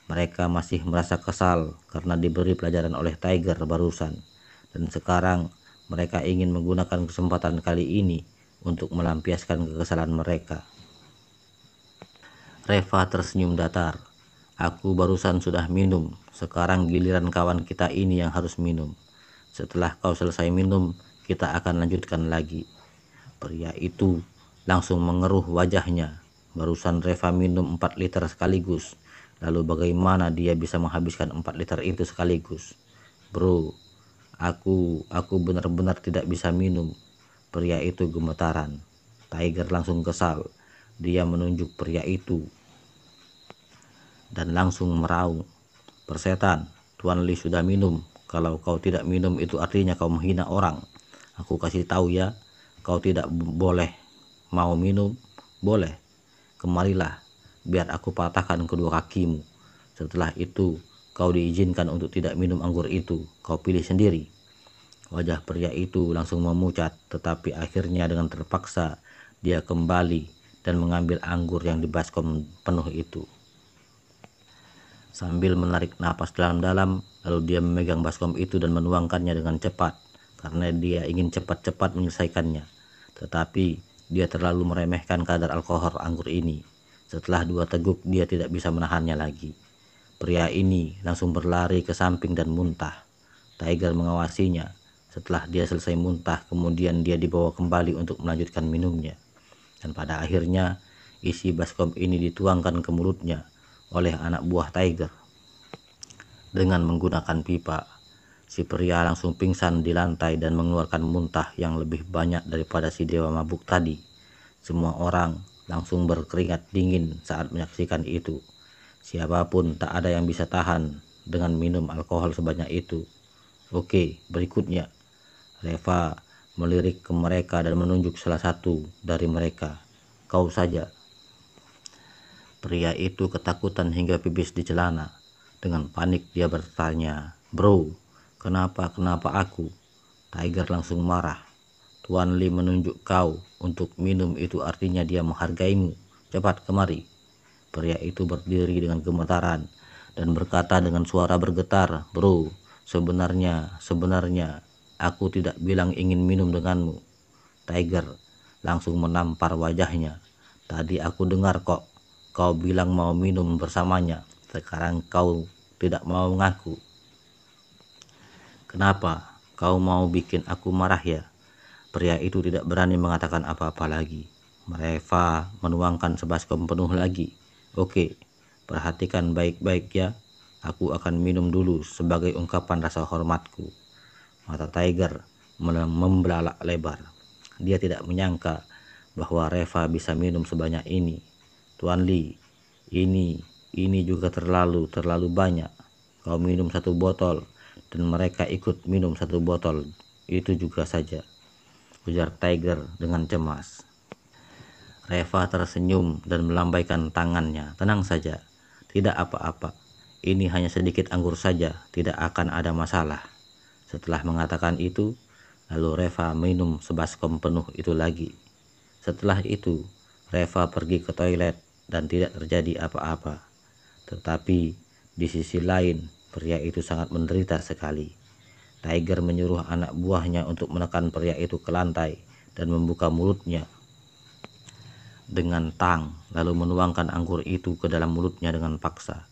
Mereka masih merasa kesal karena diberi pelajaran oleh Tiger barusan, dan sekarang mereka ingin menggunakan kesempatan kali ini untuk melampiaskan kekesalan mereka. Reva tersenyum datar. "Aku barusan sudah minum, sekarang giliran kawan kita ini yang harus minum. Setelah kau selesai minum, kita akan lanjutkan lagi." Pria itu langsung mengeruh wajahnya. Barusan Reva minum 4 liter sekaligus. Lalu bagaimana dia bisa menghabiskan 4 liter itu sekaligus? "Bro, aku benar-benar tidak bisa minum." Pria itu gemetaran. Tiger langsung kesal. Dia menunjuk pria itu dan langsung meraung, "Persetan, Tuan Lee sudah minum. Kalau kau tidak minum itu artinya kau menghina orang. Aku kasih tahu ya, kau tidak boleh. Mau minum? Boleh. Kemarilah, biar aku patahkan kedua kakimu. Setelah itu kau diizinkan untuk tidak minum anggur itu. Kau pilih sendiri." Wajah pria itu langsung memucat, tetapi akhirnya dengan terpaksa dia kembali dan mengambil anggur yang di baskom penuh itu. Sambil menarik napas dalam-dalam, lalu dia memegang baskom itu dan menuangkannya dengan cepat, karena dia ingin cepat-cepat menyelesaikannya. Tetapi dia terlalu meremehkan kadar alkohol anggur ini. Setelah 2 teguk dia tidak bisa menahannya lagi. Pria ini langsung berlari ke samping dan muntah. Tiger mengawasinya. Setelah dia selesai muntah, kemudian dia dibawa kembali untuk melanjutkan minumnya. Dan pada akhirnya isi baskom ini dituangkan ke mulutnya oleh anak buah Tiger. Dengan menggunakan pipa, si pria langsung pingsan di lantai dan mengeluarkan muntah yang lebih banyak daripada si dewa mabuk tadi. Semua orang langsung berkeringat dingin saat menyaksikan itu. Siapapun tak ada yang bisa tahan dengan minum alkohol sebanyak itu. Oke, berikutnya. Reva melirik ke mereka dan menunjuk salah satu dari mereka. Kau saja. Pria itu ketakutan hingga pipis di celana. Dengan panik dia bertanya, "Bro, kenapa aku?" Tiger langsung marah. "Tuan Lee menunjuk kau untuk minum, itu artinya dia menghargaimu. Cepat kemari." Pria itu berdiri dengan gemetaran dan berkata dengan suara bergetar, "Bro, sebenarnya aku tidak bilang ingin minum denganmu." Tiger langsung menampar wajahnya. "Tadi aku dengar kok, kau bilang mau minum bersamanya. Sekarang kau tidak mau ngaku. Kenapa? Kau mau bikin aku marah ya?" Pria itu tidak berani mengatakan apa-apa lagi. Reva menuangkan sebaskom penuh lagi. "Oke, perhatikan baik-baik ya. Aku akan minum dulu sebagai ungkapan rasa hormatku." Mata Tiger membelalak lebar. Dia tidak menyangka bahwa Reva bisa minum sebanyak ini. "Tuan Lee, ini juga terlalu banyak. Kau minum 1 botol dan mereka ikut minum 1 botol. Itu juga saja," ujar Tiger dengan cemas. Reva tersenyum dan melambaikan tangannya. "Tenang saja, tidak apa-apa. Ini hanya sedikit anggur saja, tidak akan ada masalah." Setelah mengatakan itu, lalu Reva minum sebaskom penuh itu lagi. Setelah itu, Reva pergi ke toilet dan tidak terjadi apa-apa. Tetapi di sisi lain, pria itu sangat menderita sekali. Tiger menyuruh anak buahnya untuk menekan pria itu ke lantai dan membuka mulutnya dengan tang, lalu menuangkan anggur itu ke dalam mulutnya dengan paksa.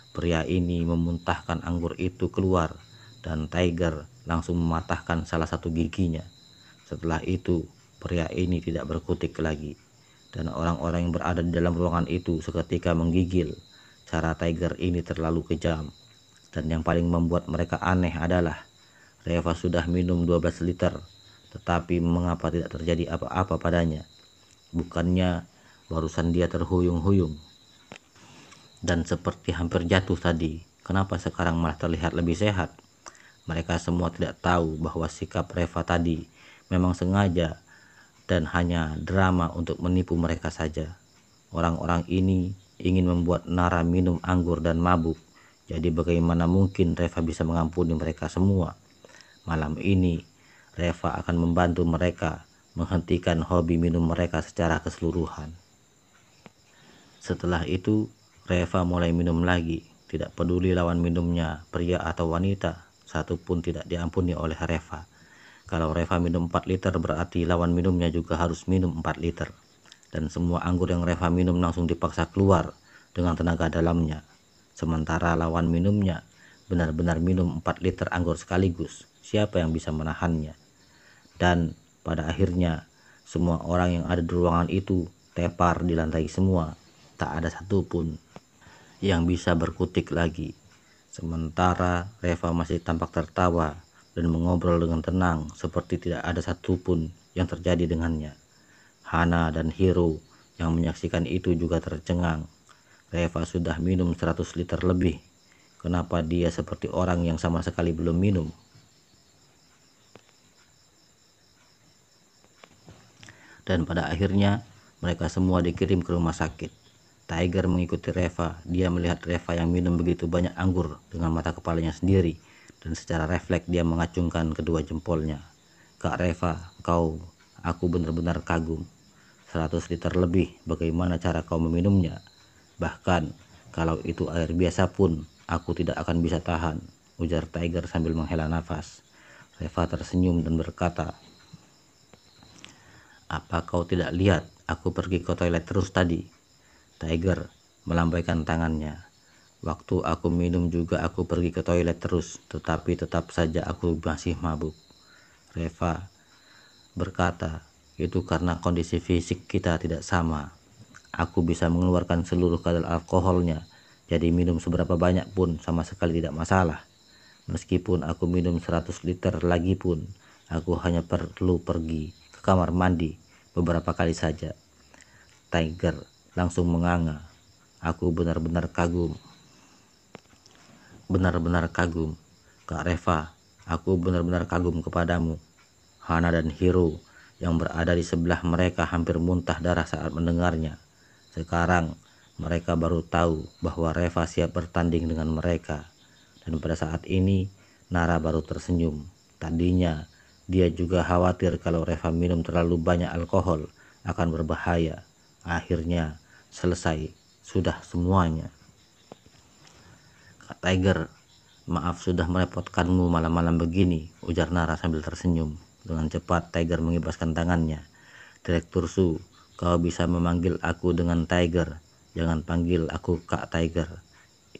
Pria ini memuntahkan anggur itu keluar dan Tiger langsung mematahkan salah satu giginya. Setelah itu, pria ini tidak berkutik lagi, dan orang-orang yang berada di dalam ruangan itu seketika menggigil. Cara Tiger ini terlalu kejam, dan yang paling membuat mereka aneh adalah Reva sudah minum 12 liter, tetapi mengapa tidak terjadi apa-apa padanya? Bukannya barusan dia terhuyung-huyung dan seperti hampir jatuh tadi, kenapa sekarang malah terlihat lebih sehat? Mereka semua tidak tahu bahwa sikap Reva tadi memang sengaja dan hanya drama untuk menipu mereka saja. Orang-orang ini ingin membuat Nara minum anggur dan mabuk. Jadi bagaimana mungkin Reva bisa mengampuni mereka semua? Malam ini Reva akan membantu mereka menghentikan hobi minum mereka secara keseluruhan. Setelah itu, Reva mulai minum lagi. Tidak peduli lawan minumnya pria atau wanita, satu pun tidak diampuni oleh Reva. Kalau Reva minum 4 liter, berarti lawan minumnya juga harus minum 4 liter. Dan semua anggur yang Reva minum langsung dipaksa keluar dengan tenaga dalamnya. Sementara lawan minumnya benar-benar minum 4 liter anggur sekaligus. Siapa yang bisa menahannya? Dan pada akhirnya semua orang yang ada di ruangan itu tepar di lantai semua. Tak ada satupun yang bisa berkutik lagi. Sementara Reva masih tampak tertawa dan mengobrol dengan tenang seperti tidak ada satupun yang terjadi dengannya. Hana dan Hiro yang menyaksikan itu juga tercengang. Reva sudah minum 100 liter lebih. Kenapa dia seperti orang yang sama sekali belum minum? Dan pada akhirnya mereka semua dikirim ke rumah sakit. Tiger mengikuti Reva. Dia melihat Reva yang minum begitu banyak anggur dengan mata kepalanya sendiri, dan secara refleks dia mengacungkan kedua jempolnya. "Kak Reva, aku benar-benar kagum. 100 liter lebih. Bagaimana cara kau meminumnya? Bahkan kalau itu air biasa pun aku tidak akan bisa tahan, ujar Tiger sambil menghela nafas. Reva tersenyum dan berkata, apa kau tidak lihat aku pergi ke toilet terus tadi? Tiger melambaikan tangannya. Waktu aku minum juga aku pergi ke toilet terus, tetapi tetap saja aku masih mabuk. Reva berkata, itu karena kondisi fisik kita tidak sama. Aku bisa mengeluarkan seluruh kadar alkoholnya, jadi minum seberapa banyak pun sama sekali tidak masalah. Meskipun aku minum 100 liter lagi pun, aku hanya perlu pergi ke kamar mandi beberapa kali saja. Tiger langsung menganga. Aku benar-benar kagum. Benar-benar kagum. Kak Reva, aku benar-benar kagum kepadamu. Hana dan Hiro yang berada di sebelah mereka hampir muntah darah saat mendengarnya. Sekarang mereka baru tahu bahwa Reva siap bertanding dengan mereka. Dan pada saat ini Nara baru tersenyum. Tadinya dia juga khawatir kalau Reva minum terlalu banyak alkohol akan berbahaya. Akhirnya selesai sudah semuanya. Kak Tiger, maaf sudah merepotkanmu malam-malam begini, ujar Nara sambil tersenyum. Dengan cepat Tiger mengibaskan tangannya. Direktur Su, kau bisa memanggil aku dengan Tiger. Jangan panggil aku Kak Tiger.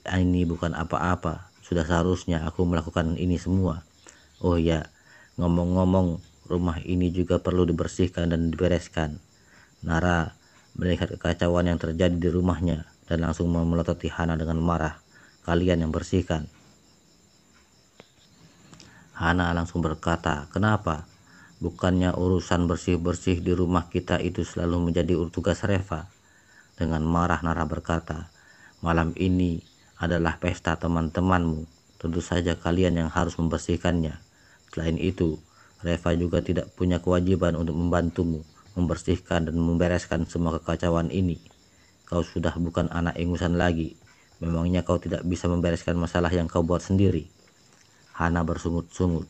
Ini bukan apa-apa. Sudah seharusnya aku melakukan ini semua. Oh ya, ngomong-ngomong, rumah ini juga perlu dibersihkan dan dibereskan. Nara melihat kekacauan yang terjadi di rumahnya dan langsung memelototi Hana dengan marah. Kalian yang bersihkan. Hana langsung berkata, kenapa? Bukannya urusan bersih-bersih di rumah kita itu selalu menjadi tugas Reva? Dengan marah Nara berkata, malam ini adalah pesta teman-temanmu. Tentu saja kalian yang harus membersihkannya. Selain itu, Reva juga tidak punya kewajiban untuk membantumu membersihkan dan membereskan semua kekacauan ini. Kau sudah bukan anak ingusan lagi. Memangnya kau tidak bisa membereskan masalah yang kau buat sendiri? Hana bersungut-sungut.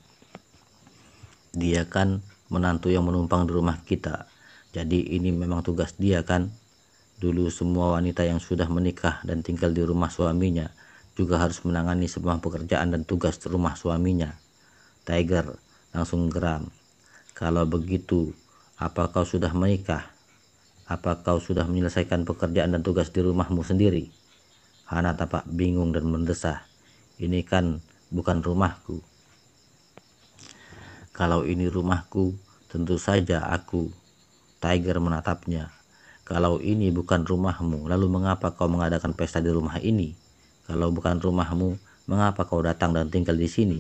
Dia kan menantu yang menumpang di rumah kita. Jadi ini memang tugas dia kan? Dulu semua wanita yang sudah menikah dan tinggal di rumah suaminya juga harus menangani semua pekerjaan dan tugas rumah suaminya. Tiger langsung geram. Kalau begitu, apa kau sudah menikah? Apa kau sudah menyelesaikan pekerjaan dan tugas di rumahmu sendiri? Hana tampak bingung dan mendesah. Ini kan bukan rumahku. Kalau ini rumahku, tentu saja aku. Tiger menatapnya. Kalau ini bukan rumahmu, lalu mengapa kau mengadakan pesta di rumah ini? Kalau bukan rumahmu, mengapa kau datang dan tinggal di sini?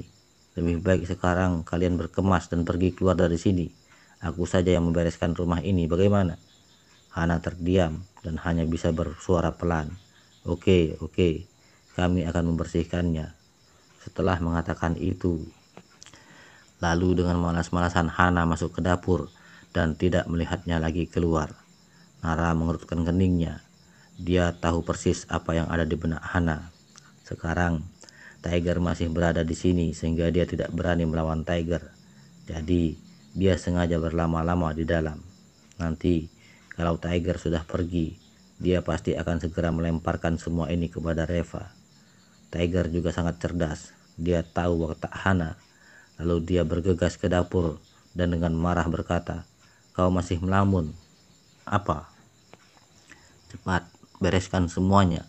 Lebih baik sekarang kalian berkemas dan pergi keluar dari sini. Aku saja yang membereskan rumah ini, bagaimana? Hana terdiam dan hanya bisa bersuara pelan. Oke, kami akan membersihkannya. Setelah mengatakan itu, lalu dengan malas-malasan Hana masuk ke dapur dan tidak melihatnya lagi keluar. Nara mengerutkan keningnya. Dia tahu persis apa yang ada di benak Hana. Sekarang Tiger masih berada di sini sehingga dia tidak berani melawan Tiger. Jadi dia sengaja berlama-lama di dalam. Nanti kalau Tiger sudah pergi, dia pasti akan segera melemparkan semua ini kepada Reva. Tiger juga sangat cerdas. Dia tahu watak Hana. Lalu dia bergegas ke dapur dan dengan marah berkata, kau masih melamun? Apa? Cepat, bereskan semuanya.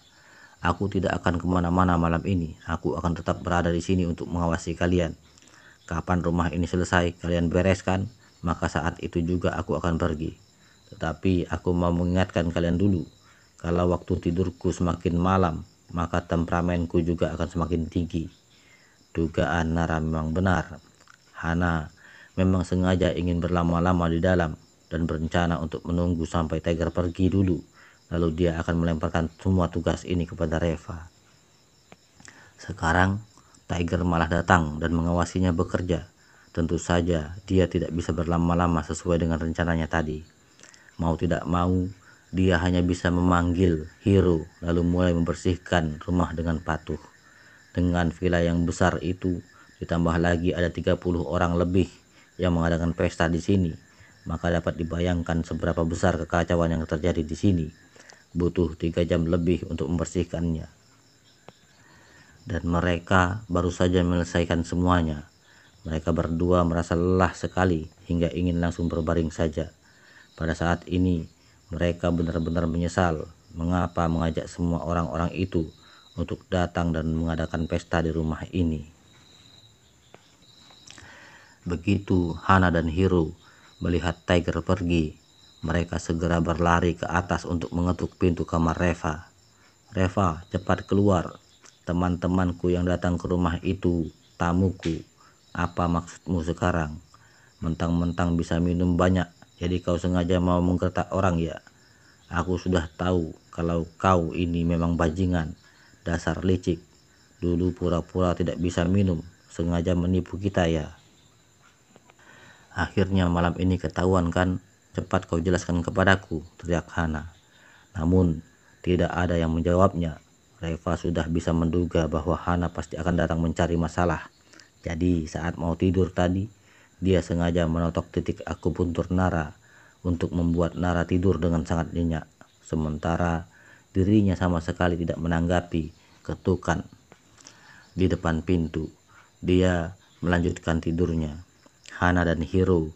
Aku tidak akan kemana-mana malam ini. Aku akan tetap berada di sini untuk mengawasi kalian. Kapan rumah ini selesai, kalian bereskan, maka saat itu juga aku akan pergi. Tetapi aku mau mengingatkan kalian dulu. Kalau waktu tidurku semakin malam, maka temperamenku juga akan semakin tinggi. Dugaan Nara memang benar. Hana memang sengaja ingin berlama-lama di dalam dan berencana untuk menunggu sampai Tiger pergi dulu. Lalu dia akan melemparkan semua tugas ini kepada Reva. Sekarang Tiger malah datang dan mengawasinya bekerja. Tentu saja dia tidak bisa berlama-lama sesuai dengan rencananya tadi. Mau tidak mau, dia hanya bisa memanggil Hiro lalu mulai membersihkan rumah dengan patuh. Dengan villa yang besar itu, ditambah lagi ada 30 orang lebih yang mengadakan pesta di sini. maka dapat dibayangkan seberapa besar kekacauan yang terjadi di sini. Butuh 3 jam lebih untuk membersihkannya. Dan mereka baru saja menyelesaikan semuanya. Mereka berdua merasa lelah sekali hingga ingin langsung berbaring saja. Pada saat ini, mereka benar-benar menyesal mengapa mengajak semua orang-orang itu untuk datang dan mengadakan pesta di rumah ini. Begitu Hana dan Hiro melihat Tiger pergi, mereka segera berlari ke atas untuk mengetuk pintu kamar Reva. "Reva, cepat keluar. Teman-temanku yang datang ke rumah itu tamuku. Apa maksudmu sekarang? Mentang-mentang bisa minum banyak, jadi kau sengaja mau menggertak orang ya? Aku sudah tahu kalau kau ini memang bajingan. Dasar licik. Dulu pura-pura tidak bisa minum, sengaja menipu kita ya. Akhirnya malam ini ketahuan kan? Cepat kau jelaskan kepadaku," teriak Hana. Namun tidak ada yang menjawabnya. Reva sudah bisa menduga bahwa Hana pasti akan datang mencari masalah. Jadi saat mau tidur tadi, dia sengaja menotok titik akupuntur Nara untuk membuat Nara tidur dengan sangat nyenyak. Sementara dirinya sama sekali tidak menanggapi ketukan di depan pintu. Dia melanjutkan tidurnya. Hana dan Hiro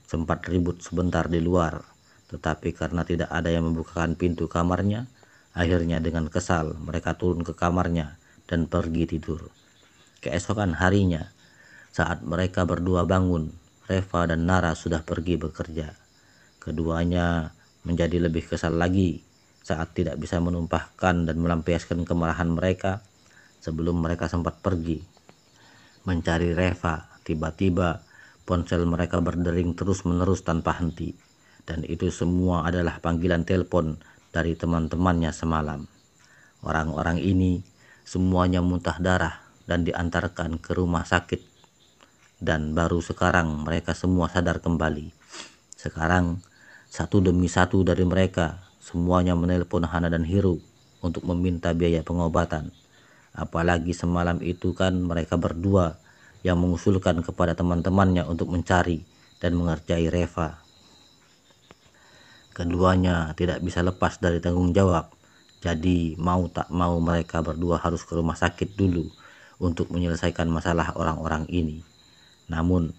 sempat ribut sebentar di luar, tetapi karena tidak ada yang membukakan pintu kamarnya, akhirnya dengan kesal mereka turun ke kamarnya dan pergi tidur. Keesokan harinya, saat mereka berdua bangun, Reva dan Nara sudah pergi bekerja. Keduanya menjadi lebih kesal lagi saat tidak bisa menumpahkan dan melampiaskan kemarahan mereka sebelum mereka sempat pergi mencari Reva. Tiba-tiba ponsel mereka berdering terus-menerus tanpa henti, dan itu semua adalah panggilan telepon dari teman-temannya semalam. Orang-orang ini semuanya muntah darah dan diantarkan ke rumah sakit, dan baru sekarang mereka semua sadar kembali. Sekarang satu demi satu dari mereka semuanya menelpon Hana dan Hiro untuk meminta biaya pengobatan. Apalagi semalam itu kan mereka berdua yang mengusulkan kepada teman-temannya untuk mencari dan mengerjai Reva. Keduanya tidak bisa lepas dari tanggung jawab. Jadi mau tak mau mereka berdua harus ke rumah sakit dulu untuk menyelesaikan masalah orang-orang ini. Namun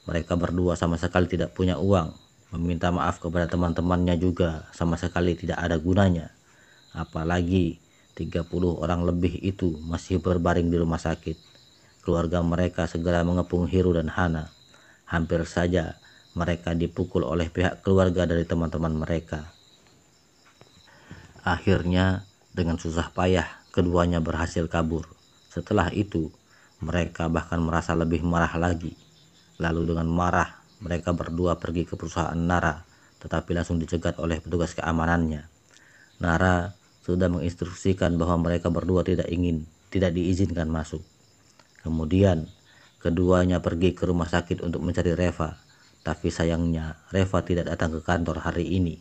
mereka berdua sama sekali tidak punya uang. Meminta maaf kepada teman-temannya juga sama sekali tidak ada gunanya. Apalagi 30 orang lebih itu masih berbaring di rumah sakit. Keluarga mereka segera mengepung Hiro dan Hana. Hampir saja mereka dipukul oleh pihak keluarga dari teman-teman mereka. Akhirnya dengan susah payah keduanya berhasil kabur. Setelah itu mereka bahkan merasa lebih marah lagi. Lalu dengan marah mereka berdua pergi ke perusahaan Nara, tetapi langsung dicegat oleh petugas keamanannya. Nara sudah menginstruksikan bahwa mereka berdua tidak diizinkan masuk. Kemudian keduanya pergi ke rumah sakit untuk mencari Reva, tapi sayangnya Reva tidak datang ke kantor hari ini.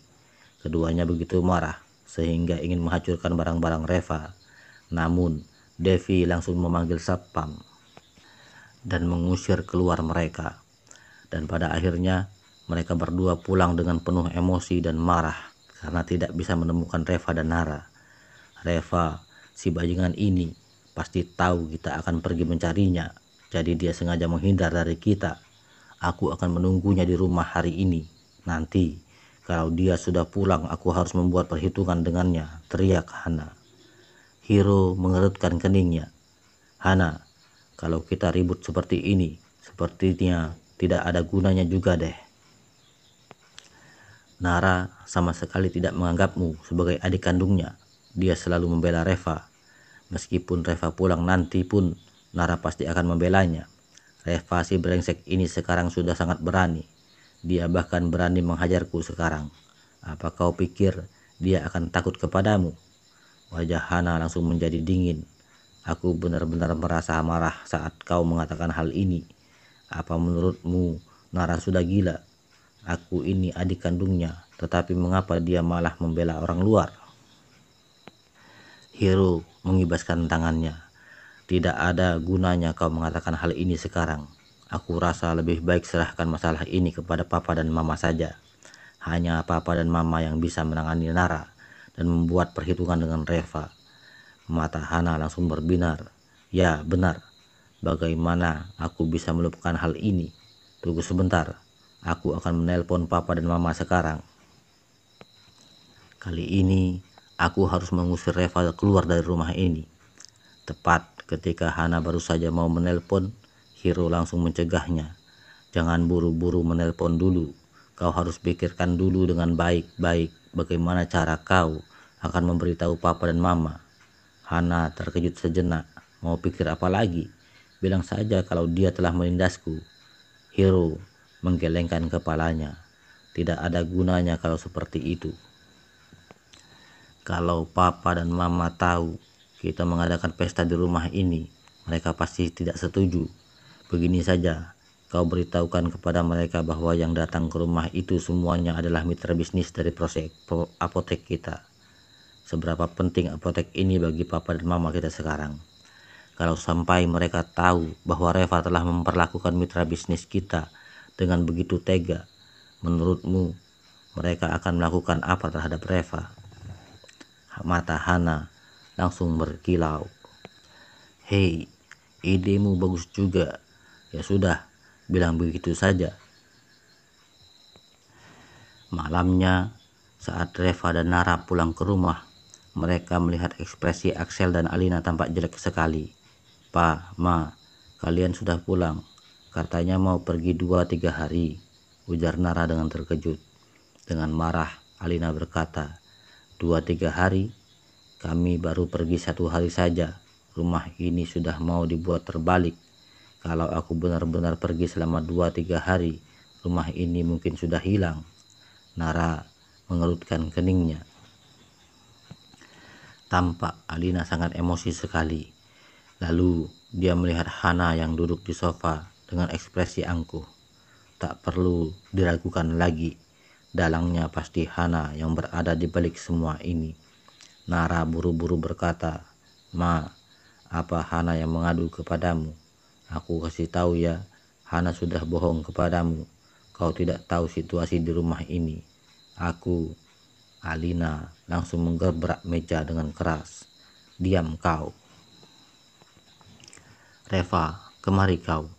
Keduanya begitu marah sehingga ingin menghancurkan barang-barang Reva. Namun Devi langsung memanggil satpam dan mengusir keluar mereka. Dan pada akhirnya mereka berdua pulang dengan penuh emosi dan marah karena tidak bisa menemukan Reva dan Nara. Reva, si bajingan ini, pasti tahu kita akan pergi mencarinya, jadi dia sengaja menghindar dari kita. Aku akan menunggunya di rumah hari ini. Nanti kalau dia sudah pulang, aku harus membuat perhitungan dengannya, teriak Hana. Hiro mengerutkan keningnya. Hana, kalau kita ribut seperti ini, sepertinya tidak ada gunanya juga deh. Nara sama sekali tidak menganggapmu sebagai adik kandungnya. Dia selalu membela Reva. Meskipun Reva pulang nanti pun, Nara pasti akan membelanya. Reva si brengsek ini sekarang sudah sangat berani. Dia bahkan berani menghajarku sekarang. Apa kau pikir dia akan takut kepadamu? Wajah Hana langsung menjadi dingin. Aku benar-benar merasa marah saat kau mengatakan hal ini. Apa menurutmu Nara sudah gila? Aku ini adik kandungnya, tetapi mengapa dia malah membela orang luar? Hiro mengibaskan tangannya. Tidak ada gunanya kau mengatakan hal ini sekarang. Aku rasa lebih baik serahkan masalah ini kepada papa dan mama saja. Hanya papa dan mama yang bisa menangani Nara dan membuat perhitungan dengan Reva. Mata Hana langsung berbinar. Ya, benar. Bagaimana aku bisa melupakan hal ini? Tunggu sebentar. Aku akan menelpon papa dan mama sekarang. Kali ini aku harus mengusir Reva keluar dari rumah ini. Tepat ketika Hana baru saja mau menelpon, Hiro langsung mencegahnya. Jangan buru-buru menelpon dulu. Kau harus pikirkan dulu dengan baik-baik bagaimana cara kau akan memberitahu papa dan mama. Hana terkejut sejenak. Mau pikir apa lagi? Bilang saja kalau dia telah menindasku. Hiro menggelengkan kepalanya. Tidak ada gunanya kalau seperti itu. Kalau papa dan mama tahu kita mengadakan pesta di rumah ini, mereka pasti tidak setuju. Begini saja, kau beritahukan kepada mereka bahwa yang datang ke rumah itu semuanya adalah mitra bisnis dari apotek kita. Seberapa penting apotek ini bagi papa dan mama kita sekarang. Kalau sampai mereka tahu bahwa Reva telah memperlakukan mitra bisnis kita dengan begitu tega, menurutmu mereka akan melakukan apa terhadap Reva? Mata Hana langsung berkilau. Hei, idemu bagus juga. Ya sudah, bilang begitu saja. Malamnya, saat Reva dan Nara pulang ke rumah, mereka melihat ekspresi Axel dan Alina tampak jelek sekali. Pa, Ma, kalian sudah pulang. Katanya mau pergi 2-3 hari, ujar Nara dengan terkejut. Dengan marah, Alina berkata, 2-3 hari? Kami baru pergi 1 hari saja. Rumah ini sudah mau dibuat terbalik. Kalau aku benar-benar pergi selama 2-3 hari, rumah ini mungkin sudah hilang. Nara mengerutkan keningnya. Tampak Alina sangat emosi sekali. Lalu dia melihat Hana yang duduk di sofa dengan ekspresi angkuh. Tak perlu diragukan lagi. Dalangnya pasti Hana yang berada di balik semua ini. Nara buru-buru berkata, Ma, apa Hana yang mengadu kepadamu? Aku kasih tahu ya, Hana sudah bohong kepadamu. Kau tidak tahu situasi di rumah ini. Alina langsung menggebrak meja dengan keras. Diam kau. Reva, kemari kau.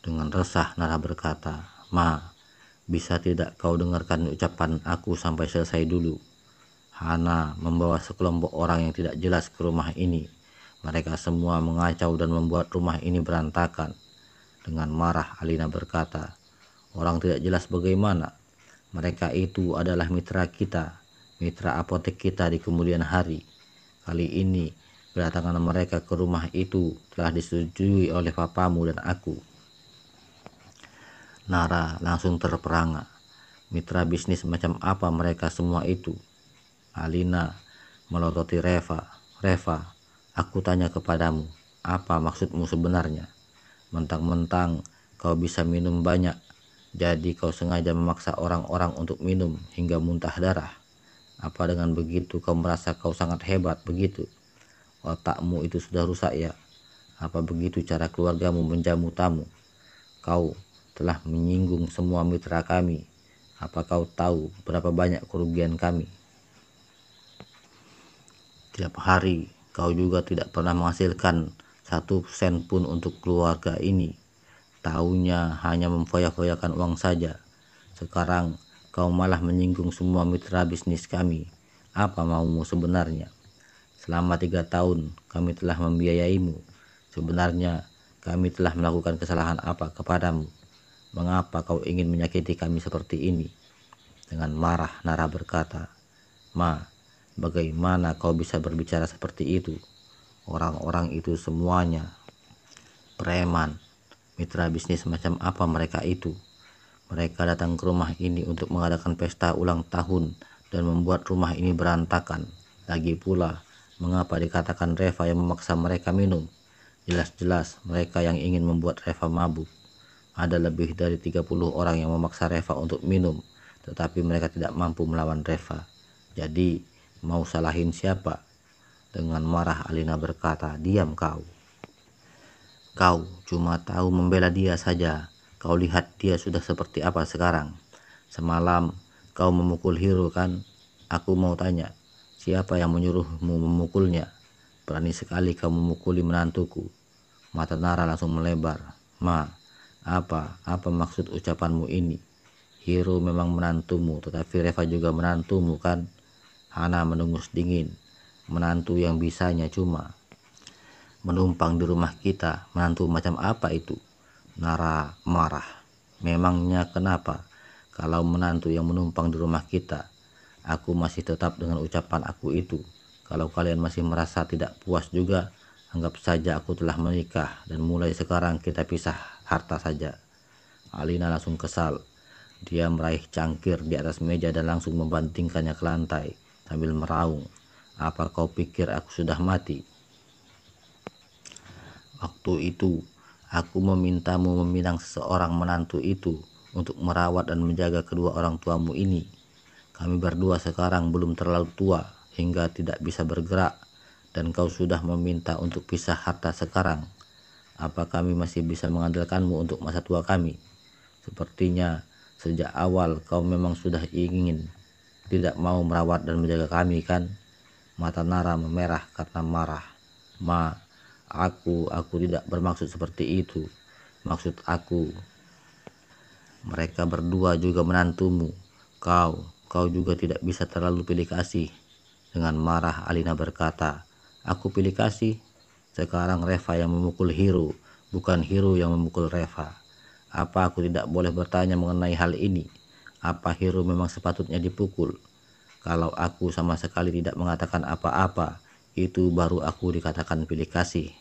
Dengan resah Nara berkata, Ma, bisa tidak kau dengarkan ucapan aku sampai selesai dulu? Hana membawa sekelompok orang yang tidak jelas ke rumah ini. Mereka semua mengacau dan membuat rumah ini berantakan. Dengan marah Alina berkata, orang tidak jelas bagaimana? Mereka itu adalah mitra kita, mitra apotek kita di kemudian hari. Kali ini kedatangan mereka ke rumah itu telah disetujui oleh papamu dan aku. Nara langsung terperangah. Mitra bisnis macam apa mereka semua itu? Alina melototi Reva. Reva, aku tanya kepadamu, apa maksudmu sebenarnya? Mentang-mentang kau bisa minum banyak, jadi kau sengaja memaksa orang-orang untuk minum hingga muntah darah. Apa dengan begitu kau merasa kau sangat hebat begitu? Otakmu itu sudah rusak ya? Apa begitu cara keluargamu menjamu tamu? Kau telah menyinggung semua mitra kami. Apa kau tahu berapa banyak kerugian kami? Tiap hari kau juga tidak pernah menghasilkan 1 sen pun untuk keluarga ini. Taunya hanya memfoya-foyakan uang saja. Sekarang kau malah menyinggung semua mitra bisnis kami. Apa maumu sebenarnya? Selama 3 tahun kami telah membiayaimu. Sebenarnya kami telah melakukan kesalahan apa kepadamu? Mengapa kau ingin menyakiti kami seperti ini? Dengan marah Nara berkata, Ma, bagaimana kau bisa berbicara seperti itu? Orang-orang itu semuanya preman. Mitra bisnis macam apa mereka itu? Mereka datang ke rumah ini untuk mengadakan pesta ulang tahun dan membuat rumah ini berantakan. Lagi pula, mengapa dikatakan Reva yang memaksa mereka minum? Jelas-jelas mereka yang ingin membuat Reva mabuk. Ada lebih dari 30 orang yang memaksa Reva untuk minum, tetapi mereka tidak mampu melawan Reva. Jadi, mau salahin siapa? Dengan marah Alina berkata, diam kau. Kau cuma tahu membela dia saja. Kau lihat dia sudah seperti apa sekarang. Semalam Kau memukul Hiro kan? Aku mau tanya, siapa yang menyuruhmu memukulnya? Berani sekali kau memukuli menantuku. Mata Nara langsung melebar. Ma, apa maksud ucapanmu ini? Hiro memang menantumu, tetapi Reva juga menantumu kan? Hana mendengus dingin. Menantu yang bisanya cuma menumpang di rumah kita. Menantu macam apa itu? Nara marah. Memangnya kenapa? Kalau menantu yang menumpang di rumah kita, aku masih tetap dengan ucapan aku itu. Kalau kalian masih merasa tidak puas juga, anggap saja aku telah menikah dan mulai sekarang kita pisah harta saja. Alina langsung kesal. Dia meraih cangkir di atas meja dan langsung membantingkannya ke lantai sambil meraung. Apa kau pikir aku sudah mati? Waktu itu, aku memintamu meminang seseorang menantu itu untuk merawat dan menjaga kedua orang tuamu ini. Kami berdua sekarang belum terlalu tua hingga tidak bisa bergerak, dan kau sudah meminta untuk pisah harta sekarang. Apa kami masih bisa mengandalkanmu untuk masa tua kami? Sepertinya sejak awal kau memang sudah ingin tidak mau merawat dan menjaga kami kan? Mata Nara memerah karena marah. Ma, aku tidak bermaksud seperti itu. Maksud aku, mereka berdua juga menantumu. Kau juga tidak bisa terlalu pilih kasih. Dengan marah Alina berkata, aku pilih kasih. Sekarang Reva yang memukul Hiro, bukan Hiro yang memukul Reva. Apa aku tidak boleh bertanya mengenai hal ini? Apa Hiro memang sepatutnya dipukul? Kalau aku sama sekali tidak mengatakan apa-apa, itu baru aku dikatakan pilih kasih.